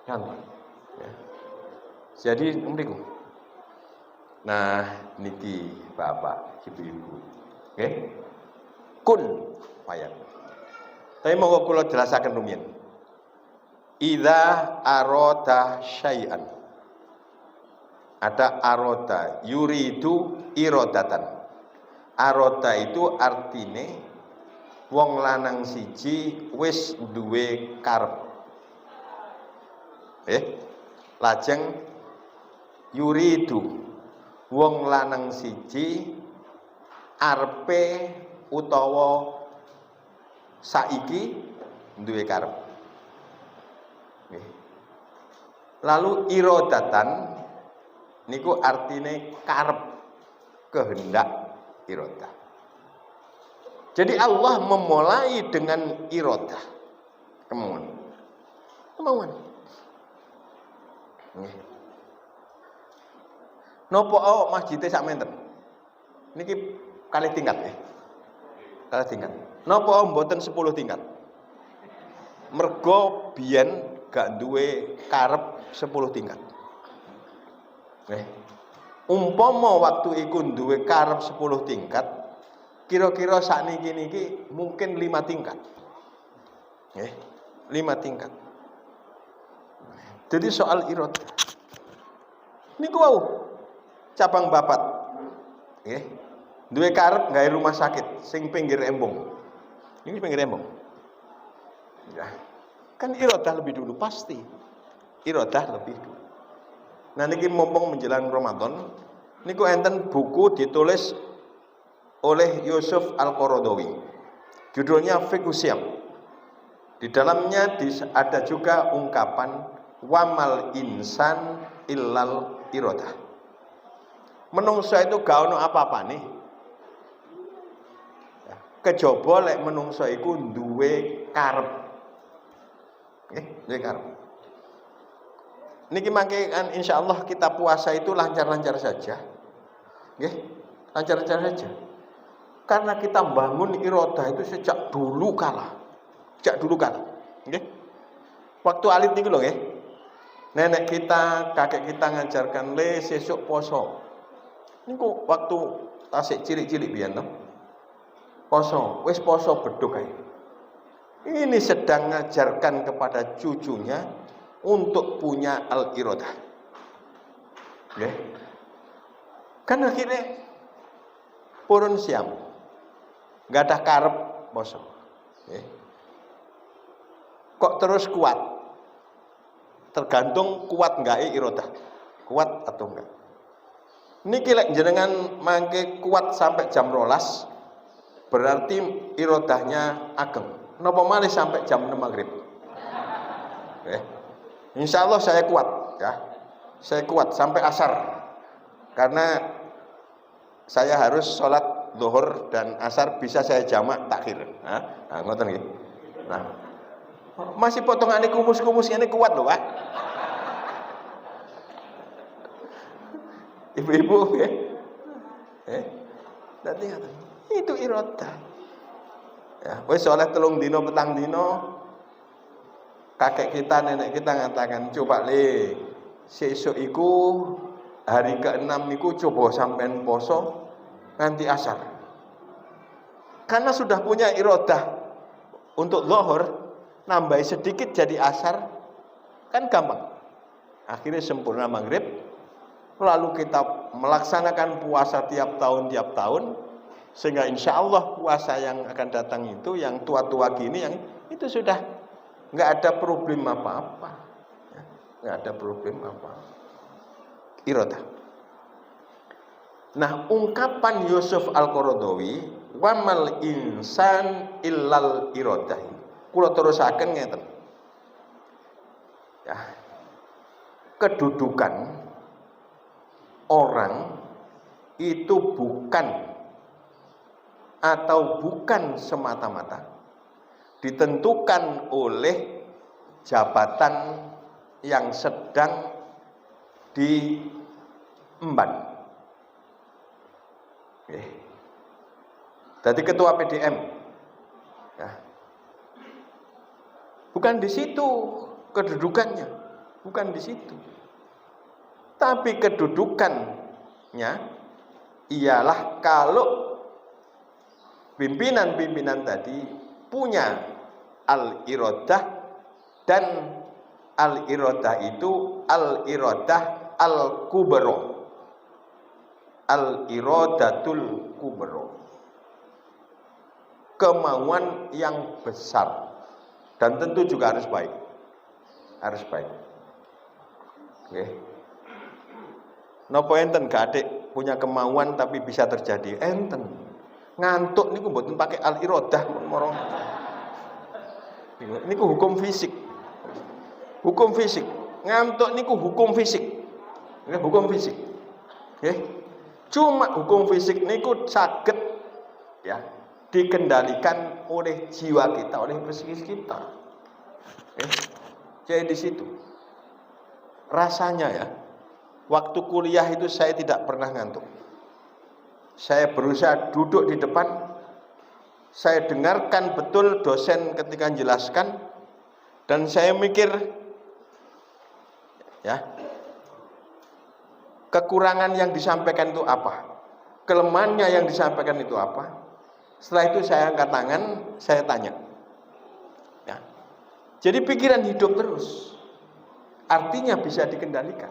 Jalan tol. Ya. Jadi mriku. Nah, niki Bapak, Ibu-ibu. Nggih. Kun payah. Tapi monggo kula jelasaken rumiyin. Idza arada syai'an. Ada aroda, yuridu irodatan. Aroda itu artine wong lanang siji wis duwe karep. Lajeng yuridu wong lanang siji arepe utawa saiki duwe karep. Lalu irodatan niku artine karep, kehendak, irodah. Jadi Allah memulai dengan irodah, kemauan. Nopo masjidnya sak menten. Niki kali tingkat ya. Kali tingkat. Nopo mboten 10 tingkat. Mergo biyen gak duwe karep 10 tingkat. Umpama waktu iku duwe karep 10 tingkat, kira-kira sakniki niki mungkin 5 tingkat. 5 tingkat. Jadi soal irodah. Niku wau cabang bapat. Nggih. Duwe karep gawe rumah sakit sing pinggir embung. Ini pinggir embung. Ya. Kan irodah lebih dulu pasti. Irodah lebih dulu. Nah niki mumpung menjelang Ramadan, niku enten buku ditulis oleh Yusuf Al-Qaradawi. Judulnya Fiqhus Syam. Di dalamnya ada juga ungkapan wamal insan illal irodah. Menungso itu gak ono apa-apa nih. Kejaba lek menungso iku duwe karep. Nggih, duwe karep. Niki mangke kan insyaallah kita puasa itu lancar-lancar saja. Nggih, lancar-lancar saja. Karena kita bangun irodah itu sejak dulu kala. Sejak dulu kala. Nggih. Waktu alit niku lho nggih. Nenek kita, kakek kita ngajarkan le sesuk poso. Niku waktu tasik cilik-cilik biyen to. Poso, wis poso beduk ae. Ini sedang ngajarkan kepada cucunya untuk punya al-iradah. Nggih. Kan akhirnya purun siam. Enggak ada karep poso. Nggih. Kok terus kuat? Tergantung kuat enggak iradah. Kuat atau enggak. Niki lek jenengan mangke kuat sampai jam 12 berarti irodahnya ageng. Napa malih sampai jam 6 maghrib? Insya Allah saya kuat ya. Saya kuat sampai asar. Karena saya harus sholat zuhur dan asar bisa saya jamak takhir. Nah, ngoten nggih. Nah, masih potongan kumus-kumus ini kuat loh, Pak. Ibu-ibu ya. Nanti itu irodah. Ya, wis soleh telung dino petang dino. Kakek kita, nenek kita ngatakan, coba le sesuk iku hari ke-6 iku coba sampean poso nganti asar. Karena sudah punya irodah untuk zuhur, nambah sedikit jadi asar kan gampang. Akhirnya sempurna maghrib. Lalu kita melaksanakan puasa tiap tahun sehingga insya Allah puasa yang akan datang itu yang tua-tua gini yang itu sudah nggak ada problem apa-apa, nggak ada problem apa-apa. Irodah. Nah, ungkapan Yusuf Al-Qaradawi wamal insan illal irodah. Kula terusaken ngeten. Ya. Kedudukan orang itu bukan semata-mata ditentukan oleh jabatan yang sedang diemban. Jadi ketua PDM, ya. Bukan di situ kedudukannya, bukan di situ. Tapi kedudukannya ialah kalau pimpinan-pimpinan tadi punya al-iradah dan al-iradah itu al-iradah al-kubra. Al-iradatul kubra. Kemauan yang besar dan tentu juga harus baik. Harus baik. Oke. Napa enten gadek punya kemauan tapi bisa terjadi enten. Ngantuk niku mboten pakai al-iradah morong. Niku hukum fisik. Hukum fisik. Ngantuk niku hukum fisik. Nggih, hukum fisik. Nggih. Cuma hukum fisik niku saged ya dikendalikan oleh jiwa kita, oleh psikis kita. Jadi di situ. Rasanya ya, waktu kuliah itu saya tidak pernah ngantuk. Saya berusaha duduk di depan, saya dengarkan betul dosen ketika menjelaskan, dan saya mikir, ya, kekurangan yang disampaikan itu apa, kelemahannya yang disampaikan itu apa. Setelah itu saya angkat tangan, saya tanya. Ya. Jadi pikiran hidup terus. Artinya bisa dikendalikan.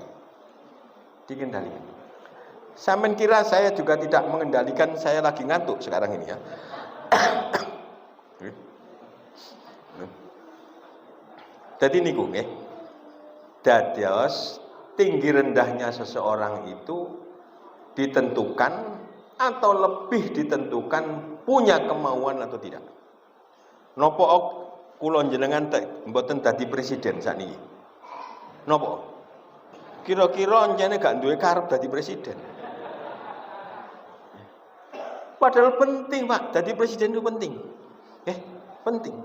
Dikendalikan. Sampeyan kira saya juga tidak mengendalikan, saya lagi ngantuk sekarang ini ya. Jadi niku nggih. Dados tinggi rendahnya seseorang itu ditentukan atau lebih ditentukan punya kemauan atau tidak. Napa kula jenengan mboten dadi presiden sakniki? Napa? Kira-kira encene gak duwe karep dadi presiden. Padahal penting, Pak. Dadi presiden itu penting. Penting.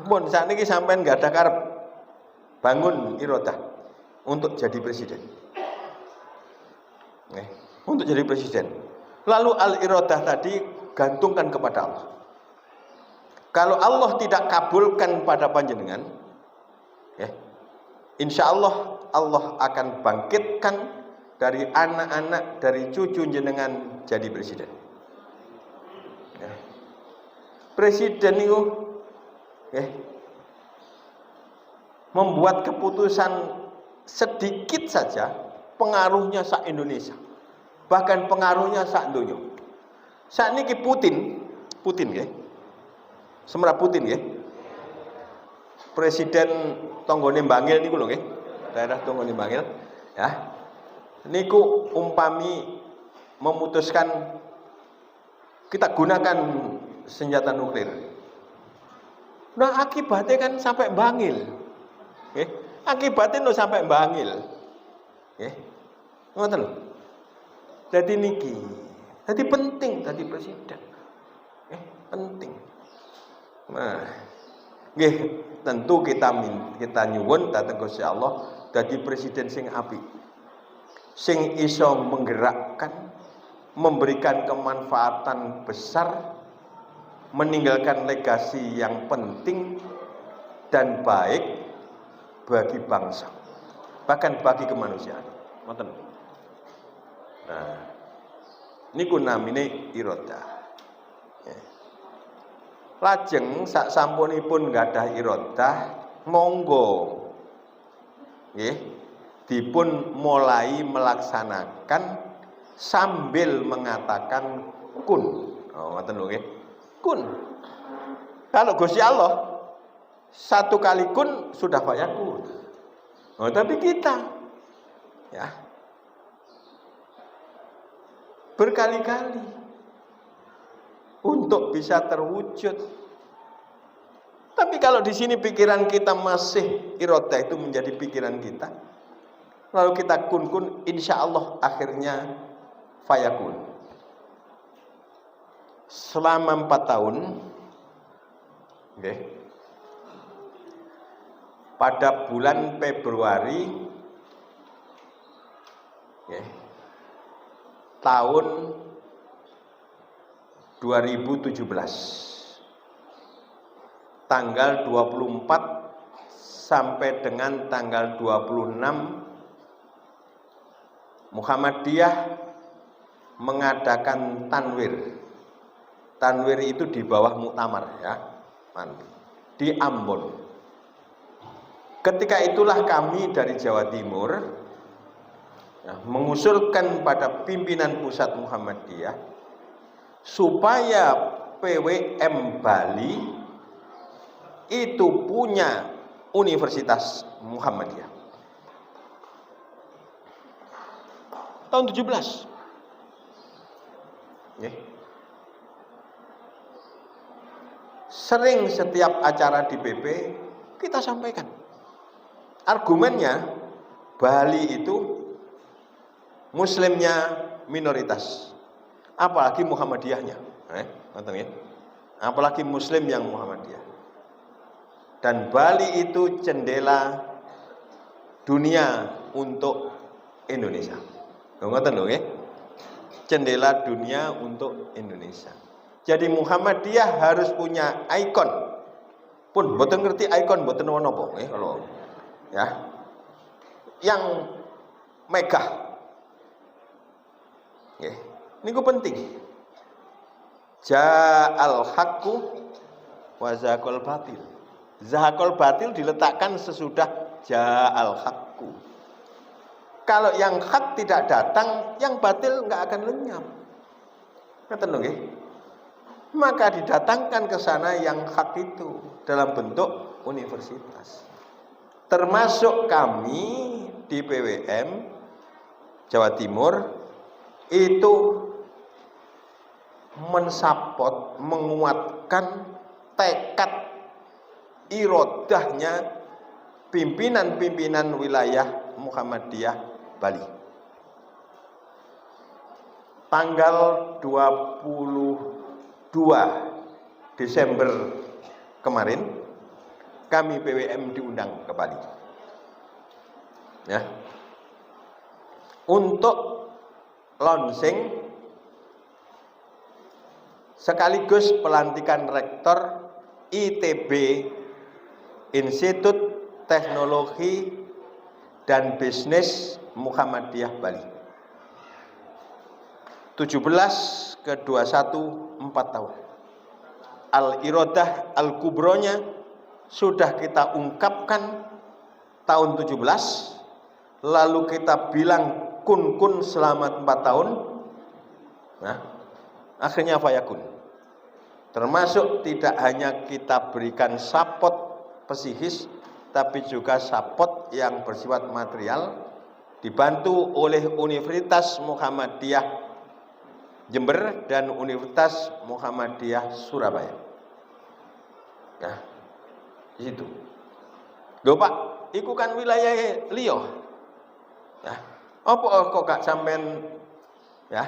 Mun sakniki sampean gak ada karep bangun iradah untuk jadi presiden. Untuk jadi presiden. Lalu al-iradah tadi gantungkan kepada Allah. Kalau Allah tidak kabulkan pada panjenengan, insya Allah Allah akan bangkitkan dari anak-anak, dari cucu jenengan jadi presiden. Presiden itu membuat keputusan sedikit saja pengaruhnya sak Indonesia, bahkan pengaruhnya sak donya. Sakniki Putin nggih. Semra Putin nggih. Presiden tonggone Bangil niku lho nggih. Daerah tonggone Bangil ya. Niku umpami memutuskan kita gunakan senjata nuklir. Nah akibatnya kan sampai Bangil. Akibatnya no sampai Bangil. Ngoten lho. Jadi niki, jadi penting tadi presiden. Penting. Nah, nggih tentu kita nyuwun dhateng Gusti Allah dadi presiden sing apik. Sing iso menggerakkan, memberikan kemanfaatan besar, meninggalkan legasi yang penting dan baik bagi bangsa, bahkan bagi kemanusiaan. Ngoten. Nah, niku namine iradah. Lajeng sak sampunipun gadah iradah, monggo nggih dipun mulai melaksanakan sambil mengatakan kun. Ngoten lho nggih. Kun. Kalau Gusti Allah satu kali kun sudah fayakun. Tapi kita ya berkali-kali untuk bisa terwujud. Tapi kalau di sini pikiran kita masih iradah itu menjadi pikiran kita, lalu kita kun, insya Allah akhirnya fayakun. Selama 4 tahun, pada bulan Februari tahun 2017, tanggal 24 sampai dengan tanggal 26, Muhammadiyah mengadakan tanwir. Tanwir itu di bawah muktamar ya, di Ambon. Ketika itulah kami dari Jawa Timur mengusulkan pada pimpinan pusat Muhammadiyah supaya PWM Bali itu punya Universitas Muhammadiyah. Tahun 17. Sering setiap acara di PP kita sampaikan. Argumennya Bali itu muslimnya minoritas. Apalagi Muhammadiyahnya. Apalagi muslim yang Muhammadiyah. Dan Bali itu jendela dunia untuk Indonesia. Ngoten lho nggih. Jendela dunia untuk Indonesia. Jadi Muhammadiyah harus punya ikon. Pun mboten ngerti ikon mboten napa nggih kalau ya. Yang megah. Nggih. Niku penting. Ja'al haqqu wa zaqal batil. Zahaqal batil diletakkan sesudah ja'al haqqu. Kalau yang hak tidak datang, yang batil nggak akan lenyap. Kata nggih. Maka didatangkan ke sana yang hak itu dalam bentuk universitas. Termasuk kami di PWM Jawa Timur itu mensupport, menguatkan tekad irodahnya pimpinan-pimpinan wilayah Muhammadiyah Bali. Tanggal 22 Desember kemarin kami PWM diundang ke Bali. Ya. Untuk launching sekaligus pelantikan rektor ITB, Institut Teknologi dan Bisnis Muhammadiyah Bali. 17 ke 21 4 tahun. Al-Iradah Al-Kubronya sudah kita ungkapkan tahun 17, lalu kita bilang kun selama 4 tahun. Nah, akhirnya fayakun. Termasuk tidak hanya kita berikan support psikis, tapi juga support yang bersifat material, dibantu oleh Universitas Muhammadiyah Jember dan Universitas Muhammadiyah Surabaya. Nah, di situ. Lho Pak, iku kan wilayah liya. Ya. Apa kok gak sampean ya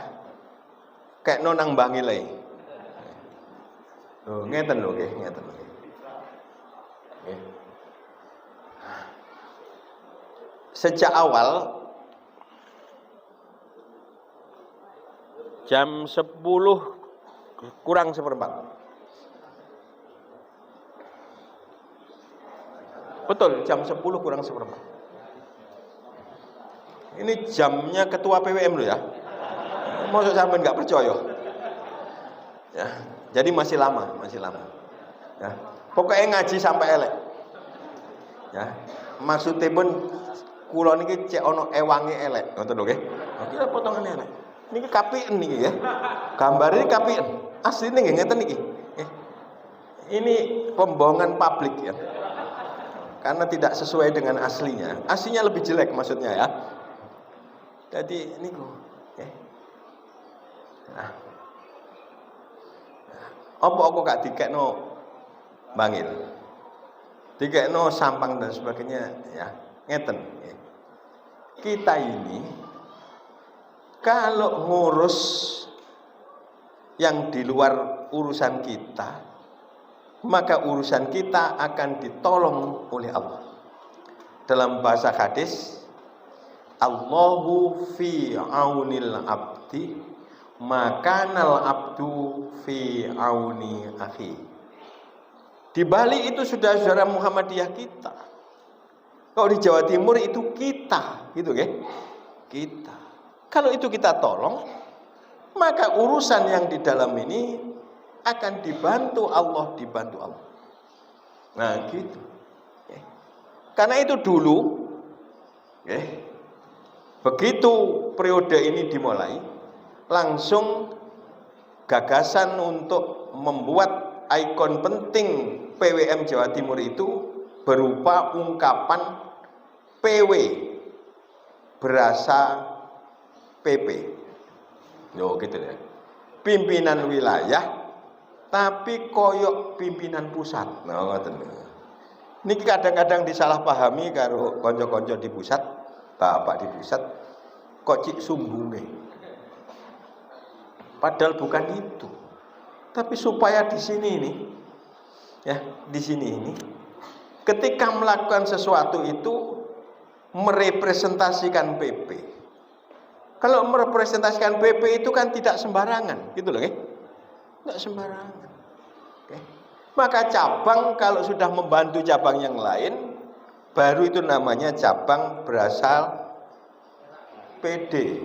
kayak nonang bangile. Lho ngeten lho nggih, ngeten lho. Nggih. Sejak awal jam 10 kurang seperempat. Betul, jam 10 kurang seperempat. Ini jamnya ketua PWM loh ya. Maksud sampean nggak percaya. Ya, jadi masih lama. Ya. Pokoknya ngaji sampai elek. Ya. Maksudnya pun kula niki cek ono ewange elek, ngoten lho nggih. Iki potongane elek. Niki kapiken niki ya. Gambar ini kapiken. Asline nggih ngeten niki. Ini pembohongan publik ya. Karena tidak sesuai dengan aslinya. Aslinya lebih jelek maksudnya ya. Jadi niku, nggih. Nah. Apa gak dikekno bangil. Dikekno sampang dan sebagainya ya. Ngeten. Kita ini kalau ngurus yang di luar urusan kita, maka urusan kita akan ditolong oleh Allah. Dalam bahasa hadis, Allahu fi aunil abdi, makanal abdu fi auni akhi. Di Bali itu saudara-saudara Muhammadiyah kita. Kalau di Jawa Timur itu kita, gitu kan? Kita. Kalau itu kita tolong, maka urusan yang di dalam ini akan dibantu Allah, dibantu Allah. Nah, gitu. Karena itu dulu, begitu periode ini dimulai, langsung gagasan untuk membuat ikon penting PWM Jawa Timur itu berupa ungkapan PW berasa PP. Yo gitu ya. Pimpinan wilayah tapi koyok pimpinan pusat. Nah, ngoten. Niki kadang-kadang disalahpahami karo konco-konco di pusat, bapak di pusat, kok cik sumbunge. Padahal bukan itu. Tapi supaya di sini ini, ya, di sini ini, ketika melakukan sesuatu itu merepresentasikan PP. Kalau merepresentasikan PP itu kan tidak sembarangan, gitu loh, tidak sembarangan. Okay. Maka cabang kalau sudah membantu cabang yang lain, baru itu namanya cabang berasal PD,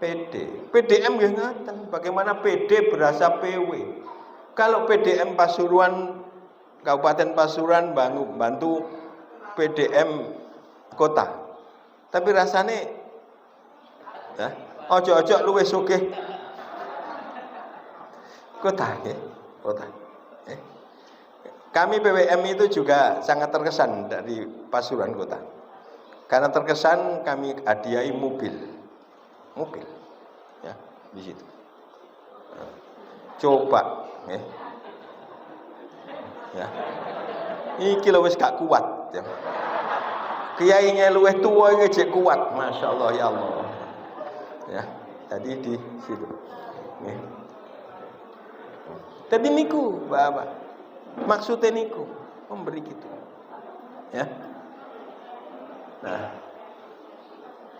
PD. PDM nggih ngaten, bagaimana PD berasa PW. Kalau PDM Pasuruan Kabupaten Pasuruan bantu PDM kota. Tapi rasane ya, ojo-ojo luwih sugih kota ya, kota. Kami PWM itu juga sangat terkesan dari Pasuruan kota. Karena terkesan kami hadiahi mobil ya di situ. Coba ya. Iki lho wis gak kuat ya. Kiainya luwih tuwa iki jek kuat, masyaallah ya Allah. Ya, tadi di situ. Nggih. Tapi niku, Bapak. Maksudnya niku memberi gitu. Ya. Nah,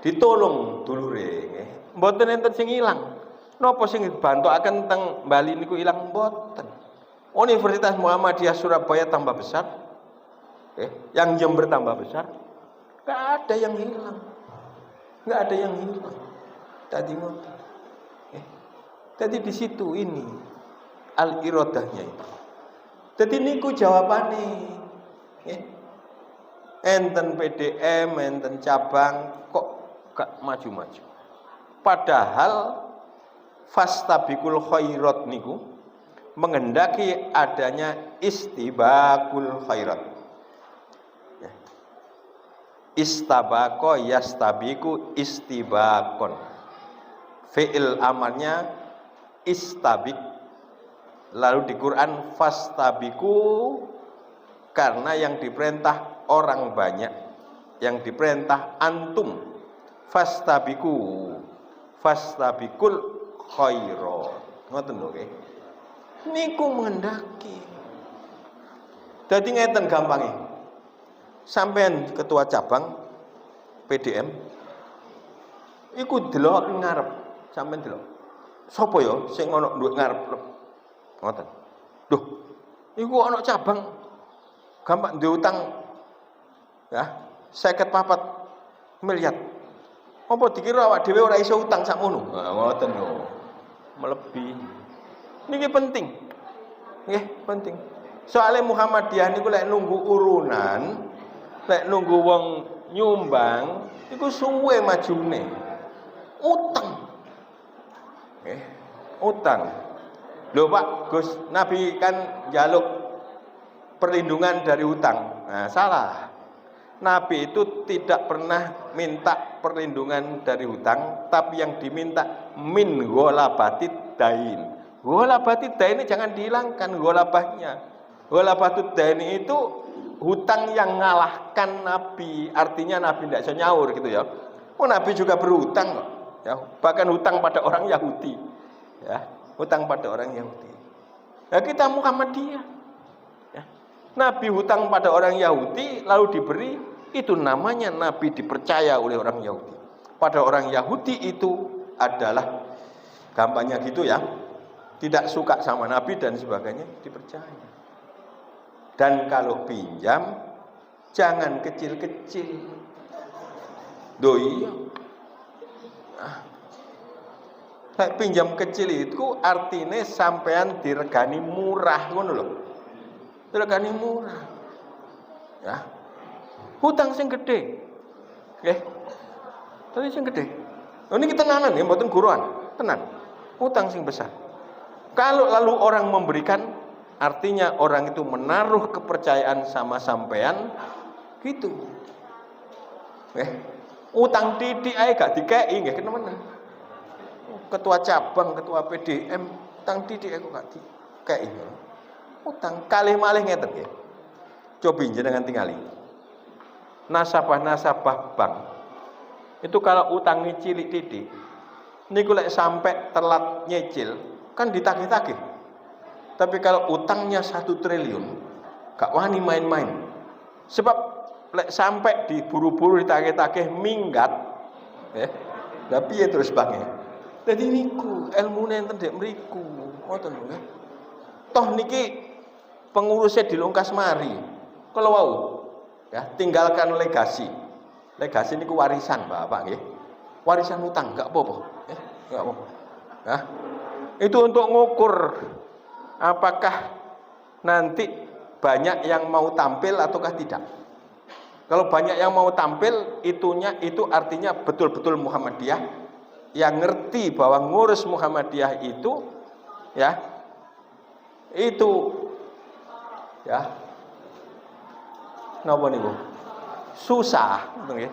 ditolong dulure nggih. Mboten enten sing ilang. Napa sing dibantukaken teng Bali niku ilang mboten. Universitas Muhammadiyah Surabaya tambah besar, yang Jember tambah besar, nggak ada yang hilang, nggak ada yang hilang. Tadi ngoten, tadi di situ ini al-irodahnya itu. Tadi niku jawabane, enten PDM, enten cabang, kok gak maju-maju. Padahal fastabikul khairat niku menghendaki adanya istibakul khairat. Istabako yastabiku istibakon. Fi'il amalnya istabik. Lalu di Quran fastabiku, karena yang diperintah orang banyak, yang diperintah antum. Fastabiku, fastabikul khairat. Ngoten lho nggih. Niku menghendaki. Dadi ngeten gampangnya. Sampean ketua cabang PDM iku delok ngarep, sampean delok. Sapa ya sing ana nduk ngarep? Ngoten. Duh, iku ana cabang gampang diutang ya 54 miliar. Apa dikira awak dhewe ora iso utang sakmono? Nah, ngoten lho. Melebihi. Niki penting. Nggih, penting. Soale Muhammadiyah niku lek nunggu urunan, lek nunggu wong nyumbang, iku suwe majune. Utang. Nggih, utang. Lho Pak, Gus, Nabi kan njaluk perlindungan dari utang. Nah, salah. Nabi itu tidak pernah minta perlindungan dari hutang, tapi yang diminta min ghalabatid dain. Ghalabatid dain ini jangan dihilangkan ghalabahnya. Ghalabatid dain itu hutang yang ngalahkan Nabi. Artinya Nabi tidak bisa nyaur gitu ya. Oh, Nabi juga berhutang kok. Ya, bahkan hutang pada orang Yahudi. Ya, hutang pada orang Yahudi. Ya, kita Muhammadiyah. Ya. Nabi hutang pada orang Yahudi lalu diberi, itu namanya Nabi dipercaya oleh orang Yahudi. Pada orang Yahudi itu adalah gampangnya gitu ya, tidak suka sama Nabi dan sebagainya, dipercaya. Dan kalau pinjam jangan kecil-kecil. Doi. Nah, pinjam kecil itu artinya sampean diregani murah ngono lho. Diregani murah. Ya. Hutang sing gede. Nggih. Tapi sing gede. Oh, ini tenanan ya, mboten guruan, tenan. Hutang sing besar. Kalau lalu orang memberikan, artinya orang itu menaruh kepercayaan sama sampean gitu. Utang titik ae gak dikei nggih kenemen. Ketua cabang, ketua PDM, utang titik ae kok gak dikei. Utang kalih malih ngeten nggih. Coba jenengan tingali. Nasabah-nasabah bank itu kalau utangnya cilik titik niku lek sampai telat nyicil kan ditagih-tagih. Tapi kalau utangnya 1 triliun gak wani main-main. Sebab lek sampai diburu-buru ditagih-tagih minggat lah piye terus bange. Dadi niku ilmune enten ndek mriku. Ngoten lho nggih. Toh niki pengurusnya dilungkas mari. Kalau wau ya, tinggalkan legasi. Legasi niku warisan, Bapak nggih. Warisan utang enggak apa-apa, enggak apa-apa. Itu untuk ngukur apakah nanti banyak yang mau tampil ataukah tidak? Kalau banyak yang mau tampil, itu artinya betul-betul Muhammadiyah yang ngerti bahwa ngurus Muhammadiyah itu ya, itu ya, napa niku? Susah, nggih.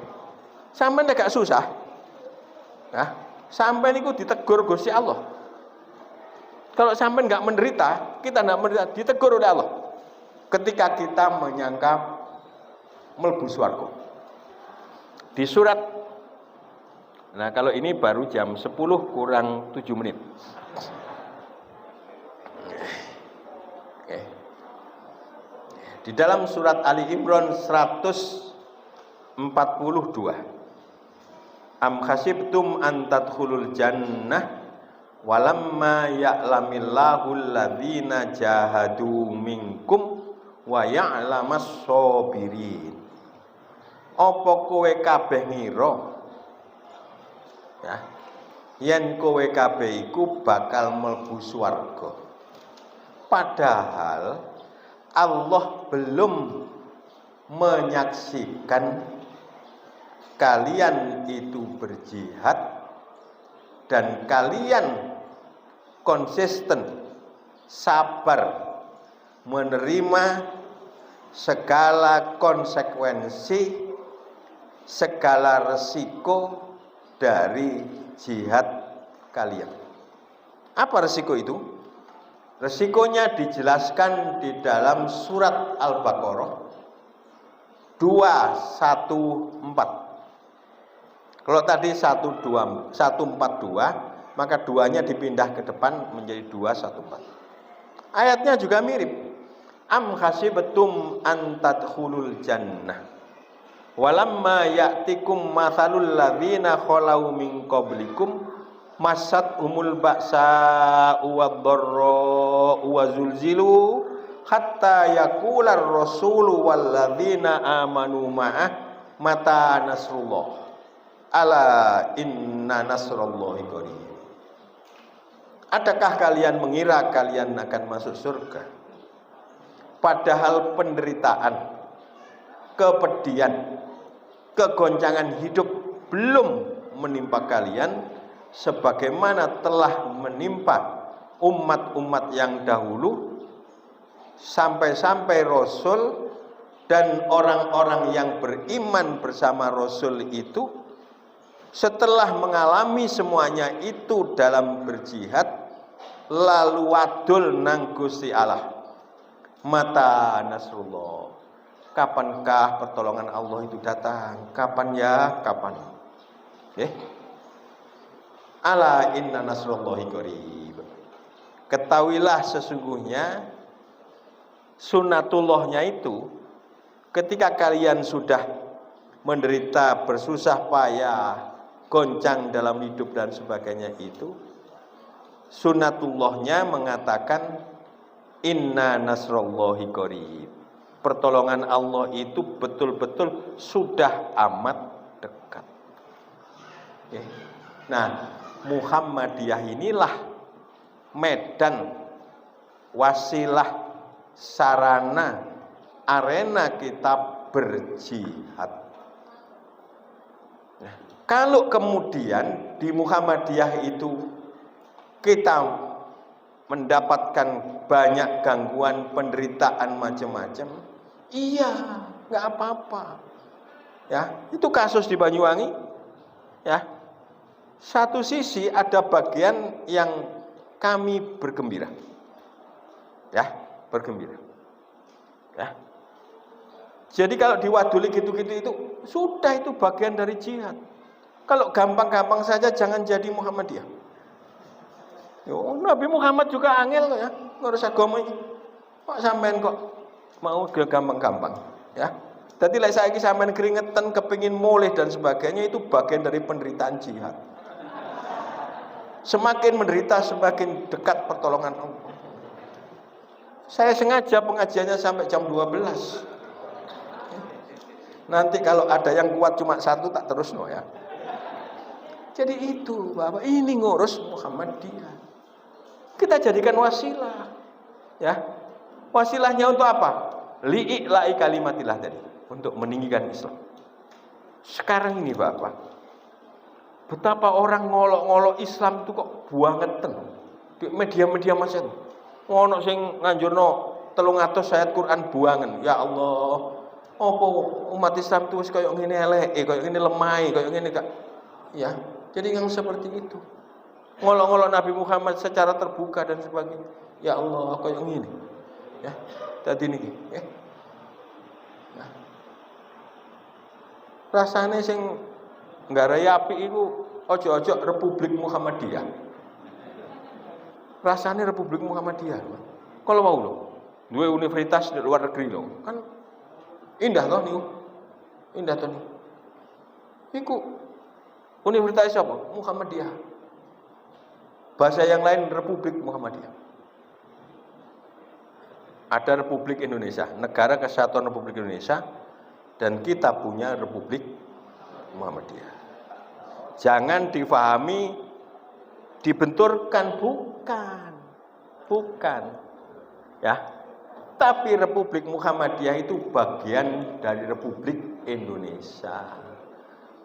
Sampeyan gak susah. Nah, sampeyan niku ditegur Gusti Allah. Kalau sampeyan nggak menderita, kita nggak menderita, ditegur oleh Allah. Ketika kita menyangka mlebu swarga. Di surat, nah kalau ini baru jam 10 kurang 7 menit. Oke. Di dalam surat Ali Imran 142. Am khasibtum an tadkhulul jannah walamma ya'lamillahu alladzina jahadu minkum wa ya'lamas sabirin. Apa kowe kabeh ngira ya, yen kowe kabeh iku bakal mlebu swarga, padahal Allah belum menyaksikan kalian itu berjihad dan kalian konsisten sabar menerima segala konsekuensi, segala resiko dari jihad kalian. Apa resiko itu? Resikonya dijelaskan di dalam surat Al-Baqarah 214. Kalau tadi 142, maka duanya dipindah ke depan menjadi 214. Ayatnya juga mirip. Am khasibatum an tadkhulul jannah walamma ya'tikum mathalul ladzina khalau min qablikum masat umul ba'sa wad-dharra wa zulzilu hatta yaqular rasulu wal ladzina amanu ma'ah mata nasrullah ala inna nasrallahi qarib. Adakah kalian mengira kalian akan masuk surga padahal penderitaan, kepedihan, kegoncangan hidup belum menimpa kalian sebagaimana telah menimpa umat-umat yang dahulu, sampai-sampai Rasul dan orang-orang yang beriman bersama Rasul itu setelah mengalami semuanya itu dalam berjihad lalu wadul nang Gusti Allah. Mata nasrullah, kapankah pertolongan Allah itu datang? Kapan ya? Kapan? Ala inna nasrullahi qarib. Ketahuilah sesungguhnya sunnatullahnya itu ketika kalian sudah menderita, bersusah payah, goncang dalam hidup dan sebagainya itu, sunnatullahnya mengatakan inna nasrullahi qarib. Pertolongan Allah itu betul-betul sudah amat dekat. Nah, Muhammadiyah inilah medan, wasilah, sarana, arena kita berjihad. Nah, kalau kemudian di Muhammadiyah itu kita mendapatkan banyak gangguan, penderitaan macam-macam, iya, nggak apa-apa. Ya, itu kasus di Banyuwangi. Ya, satu sisi ada bagian yang kami bergembira. Ya, bergembira. Ya. Jadi kalau diwaduli gitu-gitu itu sudah, itu bagian dari jihad. Kalau gampang-gampang saja jangan jadi Muhammadiyah. Yo, Nabi Muhammad juga angel kok ya, ngurus agama ini. Kok sampean kok mau gampang-gampang, ya. Dadi lek saiki sampean keringetan kepengin mulih dan sebagainya, itu bagian dari penderitaan jihad. Semakin menderita semakin dekat pertolongan Allah. Saya sengaja pengajiannya sampai jam 12. Nanti kalau ada yang kuat cuma satu tak terus no ya. Jadi itu Bapak, ini ngurus Muhammadiyah. Kita jadikan wasilah. Ya. Wasilahnya untuk apa? li'i'la'i kalimatillah tadi, untuk meninggikan Islam. Sekarang ini Bapak, betapa orang ngolok-ngolok Islam itu kok buangeten di media-media massa itu. Ono sing nganjurno 300 ayat Quran buangen. Ya Allah, apa umat Islam itu wis koyo ngene eleke, koyo ngene lemah, koyo ngene Kak. Ya, jadi yang seperti itu. Ngolok-ngolok Nabi Muhammad secara terbuka dan sebagainya. Ya Allah, koyo ngene. Ya, dadi niki, ya. Nah. Rasane sing nggarai apik iku ojo-ojo Republik Muhammadiyah. Rasanya Republik Muhammadiyah. Kalau mau loh, dua universitas di luar negeri loh, kan indah toh nih, indah toh nih. Iku universitas apa? Muhammadiyah. Bahasa yang lain Republik Muhammadiyah. Ada Republik Indonesia, Negara Kesatuan Republik Indonesia, dan kita punya Republik Muhammadiyah. Jangan difahami dibenturkan, bukan, ya. Tapi Republik Muhammadiyah itu bagian dari Republik Indonesia.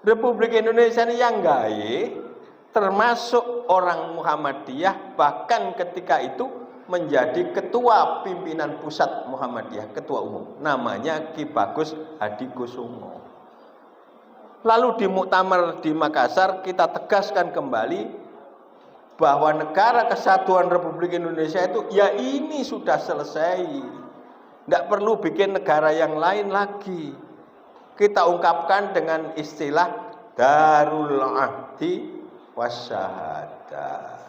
Republik Indonesia ini yang gawe, termasuk orang Muhammadiyah, bahkan ketika itu menjadi ketua pimpinan pusat Muhammadiyah, ketua umum, namanya Ki Bagus Hadi Kusumo. Lalu di muktamar di Makassar kita tegaskan kembali bahwa Negara Kesatuan Republik Indonesia itu ya ini sudah selesai, tidak perlu bikin negara yang lain lagi. Kita ungkapkan dengan istilah Darul Ahdi Wasyahadah.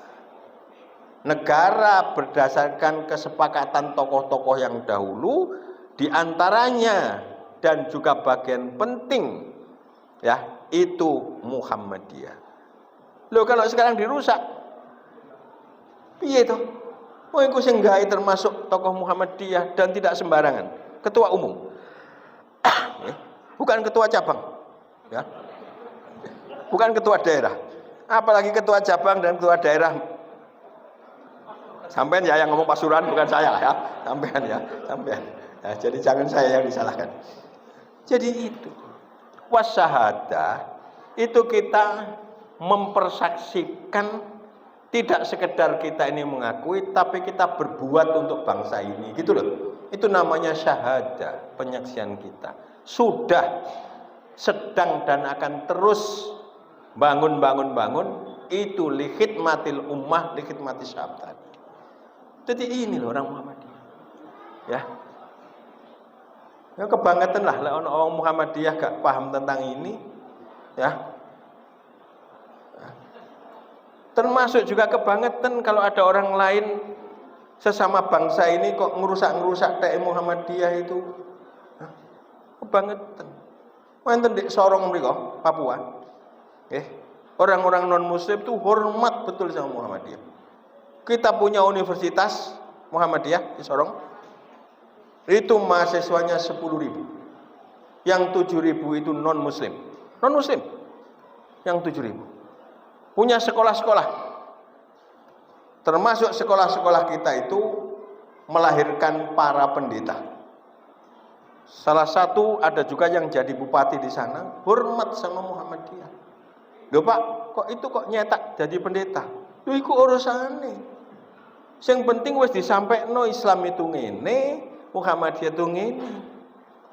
Negara berdasarkan kesepakatan tokoh-tokoh yang dahulu, diantaranya dan juga bagian penting ya itu Muhammadiyah. Loh kalau sekarang dirusak, piye toh? Oh iku sing gawe termasuk tokoh Muhammadiyah dan tidak sembarangan, ketua umum. Bukan ketua cabang, ya. Bukan ketua daerah. Apalagi ketua cabang dan ketua daerah. Sampean ya yang ngomong Pasuruan, bukan saya ya. Sampean ya, sampean. Ya, jadi jangan saya yang disalahkan. Jadi itu wasyahadah itu kita mempersaksikan, tidak sekedar kita ini mengakui, tapi kita berbuat untuk bangsa ini, gitu loh. Itu namanya syahadah, penyaksian kita. Sudah, sedang dan akan terus bangun, itu likhidmatil ummah, likhidmati syabdan. Jadi ini loh orang Muhammadiyah. Ya. Ya kebangetan lah orang Muhammadiyah gak paham tentang ini, ya. Termasuk juga kebangetan kalau ada orang lain sesama bangsa ini kok ngerusak TM Muhammadiyah itu. Kebangetan. Wonten di Sorong mriko, Papua. Orang-orang non muslim itu hormat betul sama Muhammadiyah. Kita punya universitas Muhammadiyah di Sorong. Itu mahasiswanya 10.000. Yang 7.000 itu non muslim. Non muslim. Yang 7.000. Punya sekolah-sekolah, termasuk sekolah-sekolah kita itu melahirkan para pendeta. Salah satu ada juga yang jadi bupati di sana, hormat sama Muhammadiyah. Loh Pak, kok nyetak jadi pendeta? Loh iku urusane. Yang penting wis disampaikno Islam itu ngene, Muhammadiyah itu ngene.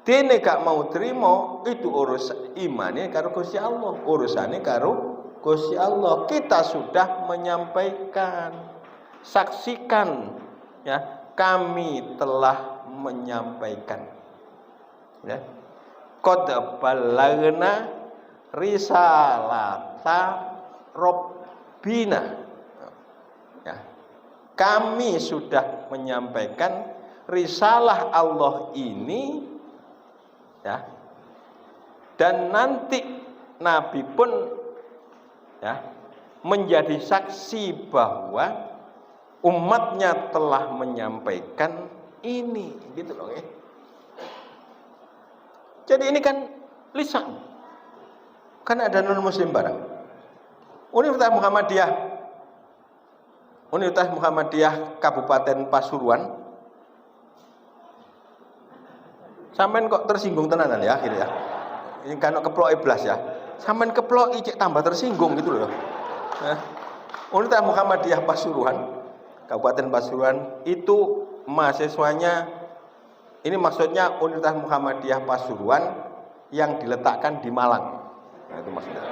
Dene gak mau terima, itu urus imane karo Gusti Allah, urusane karo Gusti Allah. Kita sudah menyampaikan, saksikan, ya, kami telah menyampaikan, ya, qad ballagna risalata Rabbina, ya, kami sudah menyampaikan risalah Allah ini, ya, dan nanti Nabi pun, ya, menjadi saksi bahwa umatnya telah menyampaikan ini, gitu loh, ya. Jadi ini kan lisan, kan ada non muslim barang. Universitas Muhammadiyah Kabupaten Pasuruan Sampean kok tersinggung tenanan ya akhirnya. Ini kan keplok iblas ya. Sampean keplok cek tambah tersinggung gitu loh. Universitas Muhammadiyah Pasuruan, Kabupaten Pasuruan itu mahasiswanya, ini maksudnya Universitas Muhammadiyah Pasuruan yang diletakkan di Malang. Nah, itu maksudnya.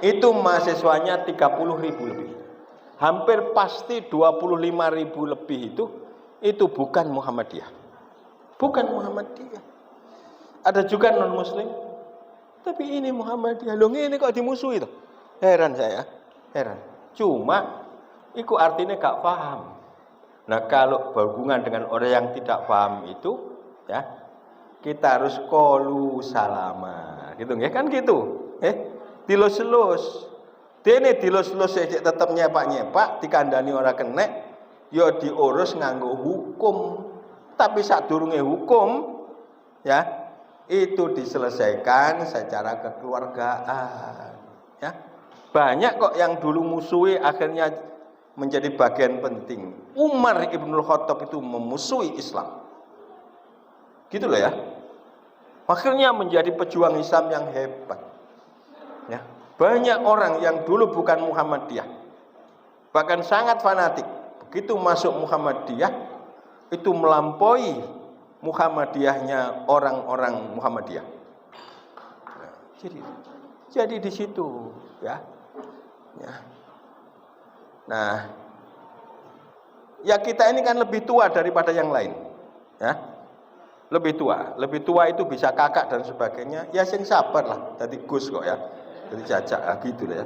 Itu mahasiswanya 30.000 lebih. Hampir pasti 25.000 lebih itu bukan Muhammadiyah. Bukan Muhammadiyah. Ada juga non muslim. Tapi ini Muhammadiyah. Loh ini kok dimusuhi tuh? Heran saya, heran. Cuma itu artinya gak paham. Nah, kalau berhubungan dengan orang yang tidak paham itu, ya, kita harus qalu salama. Gitu nggih kan gitu. Dilus-lus. Dene dilus-lus cek tetep nyepak-nyepak, dikandani ora kenek, ya diurus nganggo hukum. Tapi sadurunge hukum, ya, itu diselesaikan secara kekeluargaan, ya. Banyak kok yang dulu musuhi akhirnya menjadi bagian penting. Umar Ibnul Khattab itu memusuhi Islam. Gitu loh ya. Akhirnya menjadi pejuang Islam yang hebat. Ya. Banyak orang yang dulu bukan Muhammadiyah, bahkan sangat fanatik. Begitu masuk Muhammadiyah, itu melampaui Muhammadiyahnya orang-orang Muhammadiyah. Nah, jadi di situ, ya. Ya. Nah, ya kita ini kan lebih tua daripada yang lain, ya. Lebih tua itu bisa kakak dan sebagainya. Ya sing sabar lah, tadi Gus kok ya. Jadi jajak gitu ya.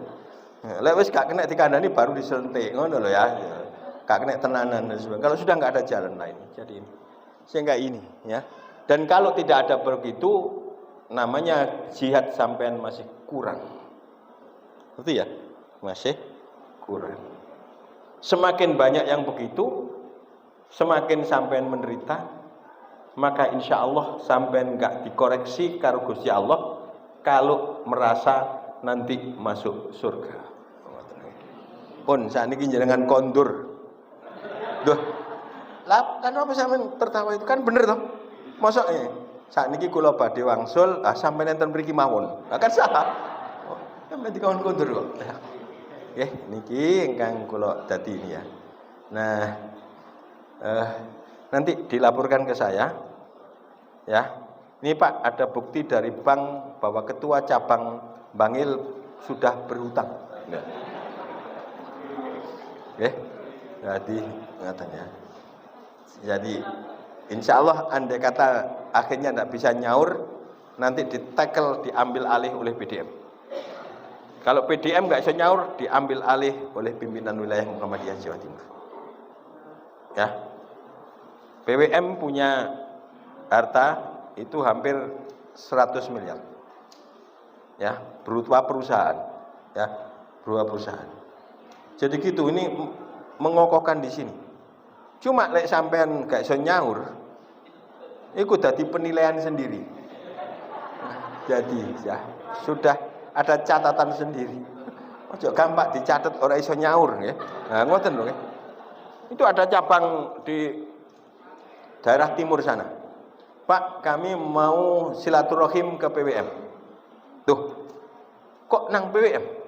Lek wis gak kena dikandani baru disentik ngono lho ya. Gak kena tenanan dan sebagainya. Kalau sudah nggak ada jalan lain. Jadi ini sehingga ini, ya. Dan kalau tidak ada begitu, namanya jihad sampean masih kurang. Betul ya? Masih kurang. Semakin banyak yang begitu, semakin sampean menderita, maka insya Allah sampean nggak dikoreksi karo Gusti Allah kalau merasa nanti masuk surga. Pun saat ini jenengan kondur. Duh, lah kan apa sampean tertawa itu kan bener toh? Mosok saat ini kula badhe wangsul, sampean enten mriki mawon. Kan salah. Oh, sampean dikon kondur kok. Nggih, niki ingkang kula dadi ini ya. Nah, nanti dilaporkan ke saya, ya. Ini Pak, ada bukti dari bank bahwa ketua cabang Bangil sudah berhutang. Jadi katanya. Jadi, insya Allah andai kata akhirnya tidak bisa nyaur, nanti ditackle, diambil alih oleh PDM. Kalau PDM nggak bisa nyaur, diambil alih oleh pimpinan wilayah Muhammadiyah Jawa Timur. Ya, PWM punya harta itu hampir 100 miliar. Ya, berupa perusahaan. Ya, berupa perusahaan. Jadi gitu, ini mengokohkan di sini. Cuma lek sampean gak iso nyaur, iku dadi penilaian sendiri. Jadi ya sudah ada catatan sendiri. Ojo gampang dicatat ora iso nyaur nggih. Nah, ngoten lho nggih. Itu ada cabang di daerah timur sana. Pak, kami mau silaturahim ke PWM. Tuh, kok nang PWM?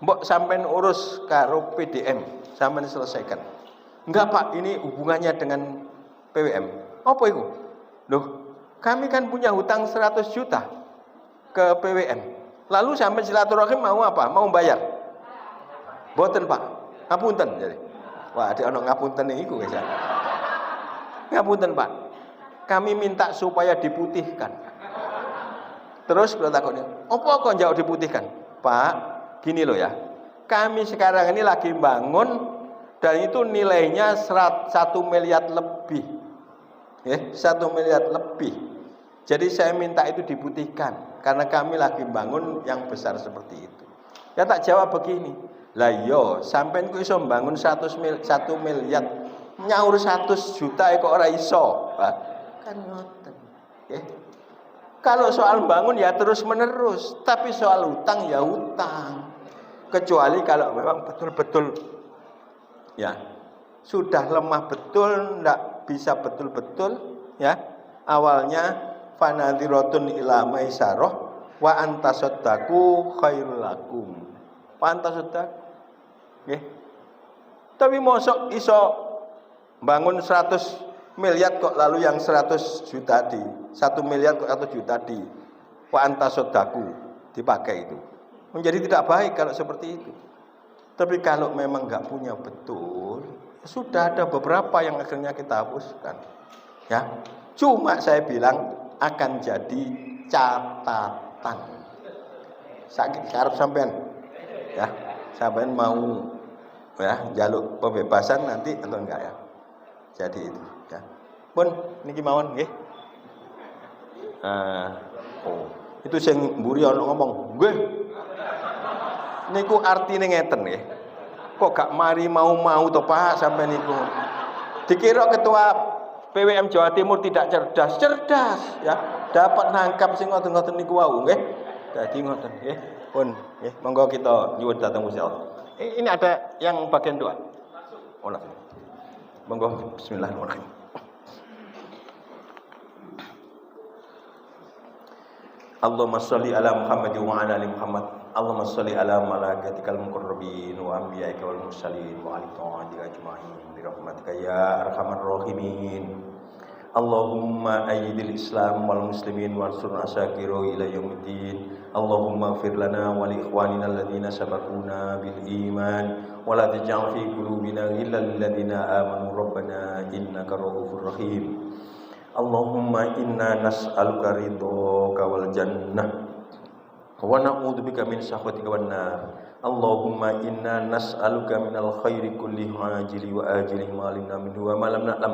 Mbok sampean urus karo PDM, sampean selesaikan. Enggak Pak, ini hubungannya dengan PWM. Apa itu? Loh, kami kan punya hutang 100 juta ke PWM. Lalu sampai silaturahim mau apa? Mau bayar? Boten Pak, ngapunten jadi. Wah, ada ono ngapunten iku guys ya. Ngapunten Pak, kami minta supaya diputihkan. Terus kalau takutnya, apa kok jauh diputihkan? Pak, gini loh ya, kami sekarang ini lagi bangun dan itu nilainya 1 miliar lebih. 1 miliar lebih. Jadi saya minta itu diputihkan karena kami lagi bangun yang besar seperti itu. Ya tak jawab begini, lah yo sampean ku iso bangun 1 miliar, nyaur 100 juta kok ora iso. Kan ngoten. Kalau soal bangun ya terus menerus, tapi soal hutang ya hutang. Kecuali kalau memang betul-betul ya sudah lemah betul, tidak bisa betul-betul ya, Awalnya fanadhiratun ila maisarah wa antasaddaqu khairul lakum. Wa antasaddaqu. Nggih. Tapi mosok iso bangun 100 miliar kok lalu yang 100 juta di 1 miliar kok 1 juta di wa antasaddaqu dipakai itu. Menjadi tidak baik kalau seperti itu. Tapi kalau memang nggak punya betul, sudah ada beberapa yang akhirnya kita hapuskan. Ya. Cuma saya bilang akan jadi catatan. Sakit karep sampean. Ya, sampean mau ya jaluk pembebasan nanti atau enggak ya? Jadi itu ya. Pun niki mawon nggih. Itu sing mburi ana ngomong, "Nggih. Niku artine ngeten nggih. Kok gak mari mau to Pak sampai niku." Dikira ketua PWM Jawa Timur tidak cerdas, cerdas ya. Dapat nangkap sing ngoten-ngoten niku wau nggih. Dadi ngoten nggih. Pun nggih, monggo kita nyuwun dhateng Gusti Allah. Ini ada yang bagian doa. Oh, langsung. Monggo bismillahirrahmanirrahim. Allahumma sholli ala Muhammad wa ala ali Muhammad. Allahumma sholli ala malaikatikal muqarrabin wa anbiya'ika wal mursalin wa ali ta'atika ajma'in bi rahmatika ya arhamar rahimin. Allahumma ayyidil Islam wal muslimin wansur asyakiru ila yaumiddin. Allahumma ighfir lana wa li ikhwanina alladhina sabaquna bil iman wa la taj'al fi qulubina ghillan lil ladzina amanu rabbana innaka ra'ufur rahim. Allahumma inna nas'aluka ridhaka wal jannah wa na'udzubika min sakhatika wan nar. Allahumma inna nas'aluka minal khairi kulli ajili wa ajili ma alimna minhu wa ma lam na'lam.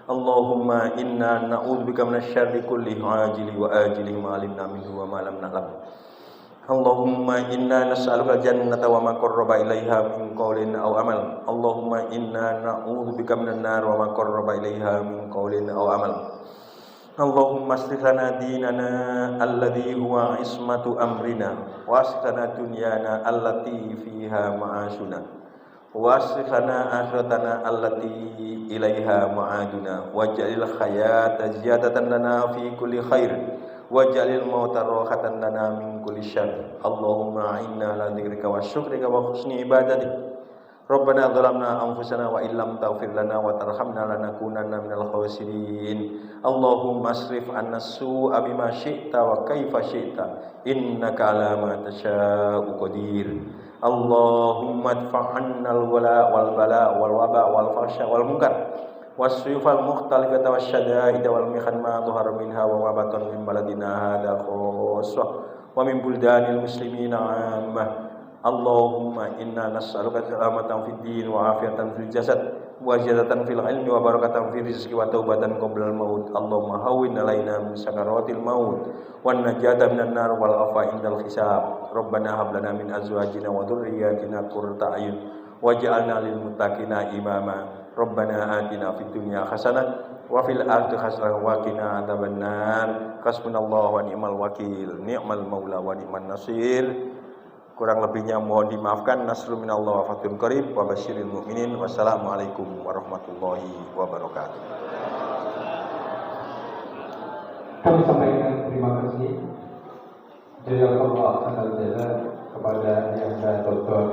Allahumma inna na'udzubika minasy syarri kulli ajili wa ajili ma alimna minhu wa ma lam na'lam. Allahumma inna nas'aluka jannata wa ma qarraba ilaiha min qawlin aw amal. Allahumma inna na'udzubika minan nar wa ma qarraba ilaiha min qawlin aw amal. Allahumma aslih lana dinana alladhi huwa ismatu amrina wa aslih lana dunyana allati fiha ma'ashuna wa aslih lana akhiratana allati ilaiha ma'aduna waj'alil hayata ziyadatan lana fi kulli khair waj'alil mauta rahatan lana min kulli syarr. Allahumma inna ala dzikrika wa syukrika wa husni ibadatik. Rabbana zalamna anfusana wa illam taghfir lana wa tarhamna lanakunanna minal khasirin. Allahumma asrif anna su'a bima syi'ta wa kaifa syi'ta innaka ala ma tasha'u qadir. Allahumma adfa' 'annal wala wal bala wal waba wal fahsya wal munkar wasyufal mukhtalifata wasyada'ida wal mihan ma dhahara minha wa ma batan min baladina hadha khussah wa min buldanil muslimina 'ammah. Allahumma inna nas'aluka salamatan fid din wa afiatan fil jasad wa ziyadatan fil ilmi wa barakatan fil rizqi wa taubatan qabla al maut. Allahumma hawwin alaina min sakaratil maut wan najata minan nar wal afa indal hisab. Rabbana hab lana min azwajina wa dhurriyyatina qurrata a'yun waj'alna lil muttaqina imama. Rabbana atina fid dunya hasanah wa fil akhirati hasanah wa qina adzabannar. Hasbunallahu wa ni'mal wakil, ni'mal maula wa ni'man nasir. Kurang lebihnya mohon dimaafkan. Nasrul minallah wa fathun qarib wa basyiril mu'minin. Wassalamualaikum warahmatullahi wabarakatuh. Kami sampaikan terima kasih jazakallahu khairan kepada yang Dr.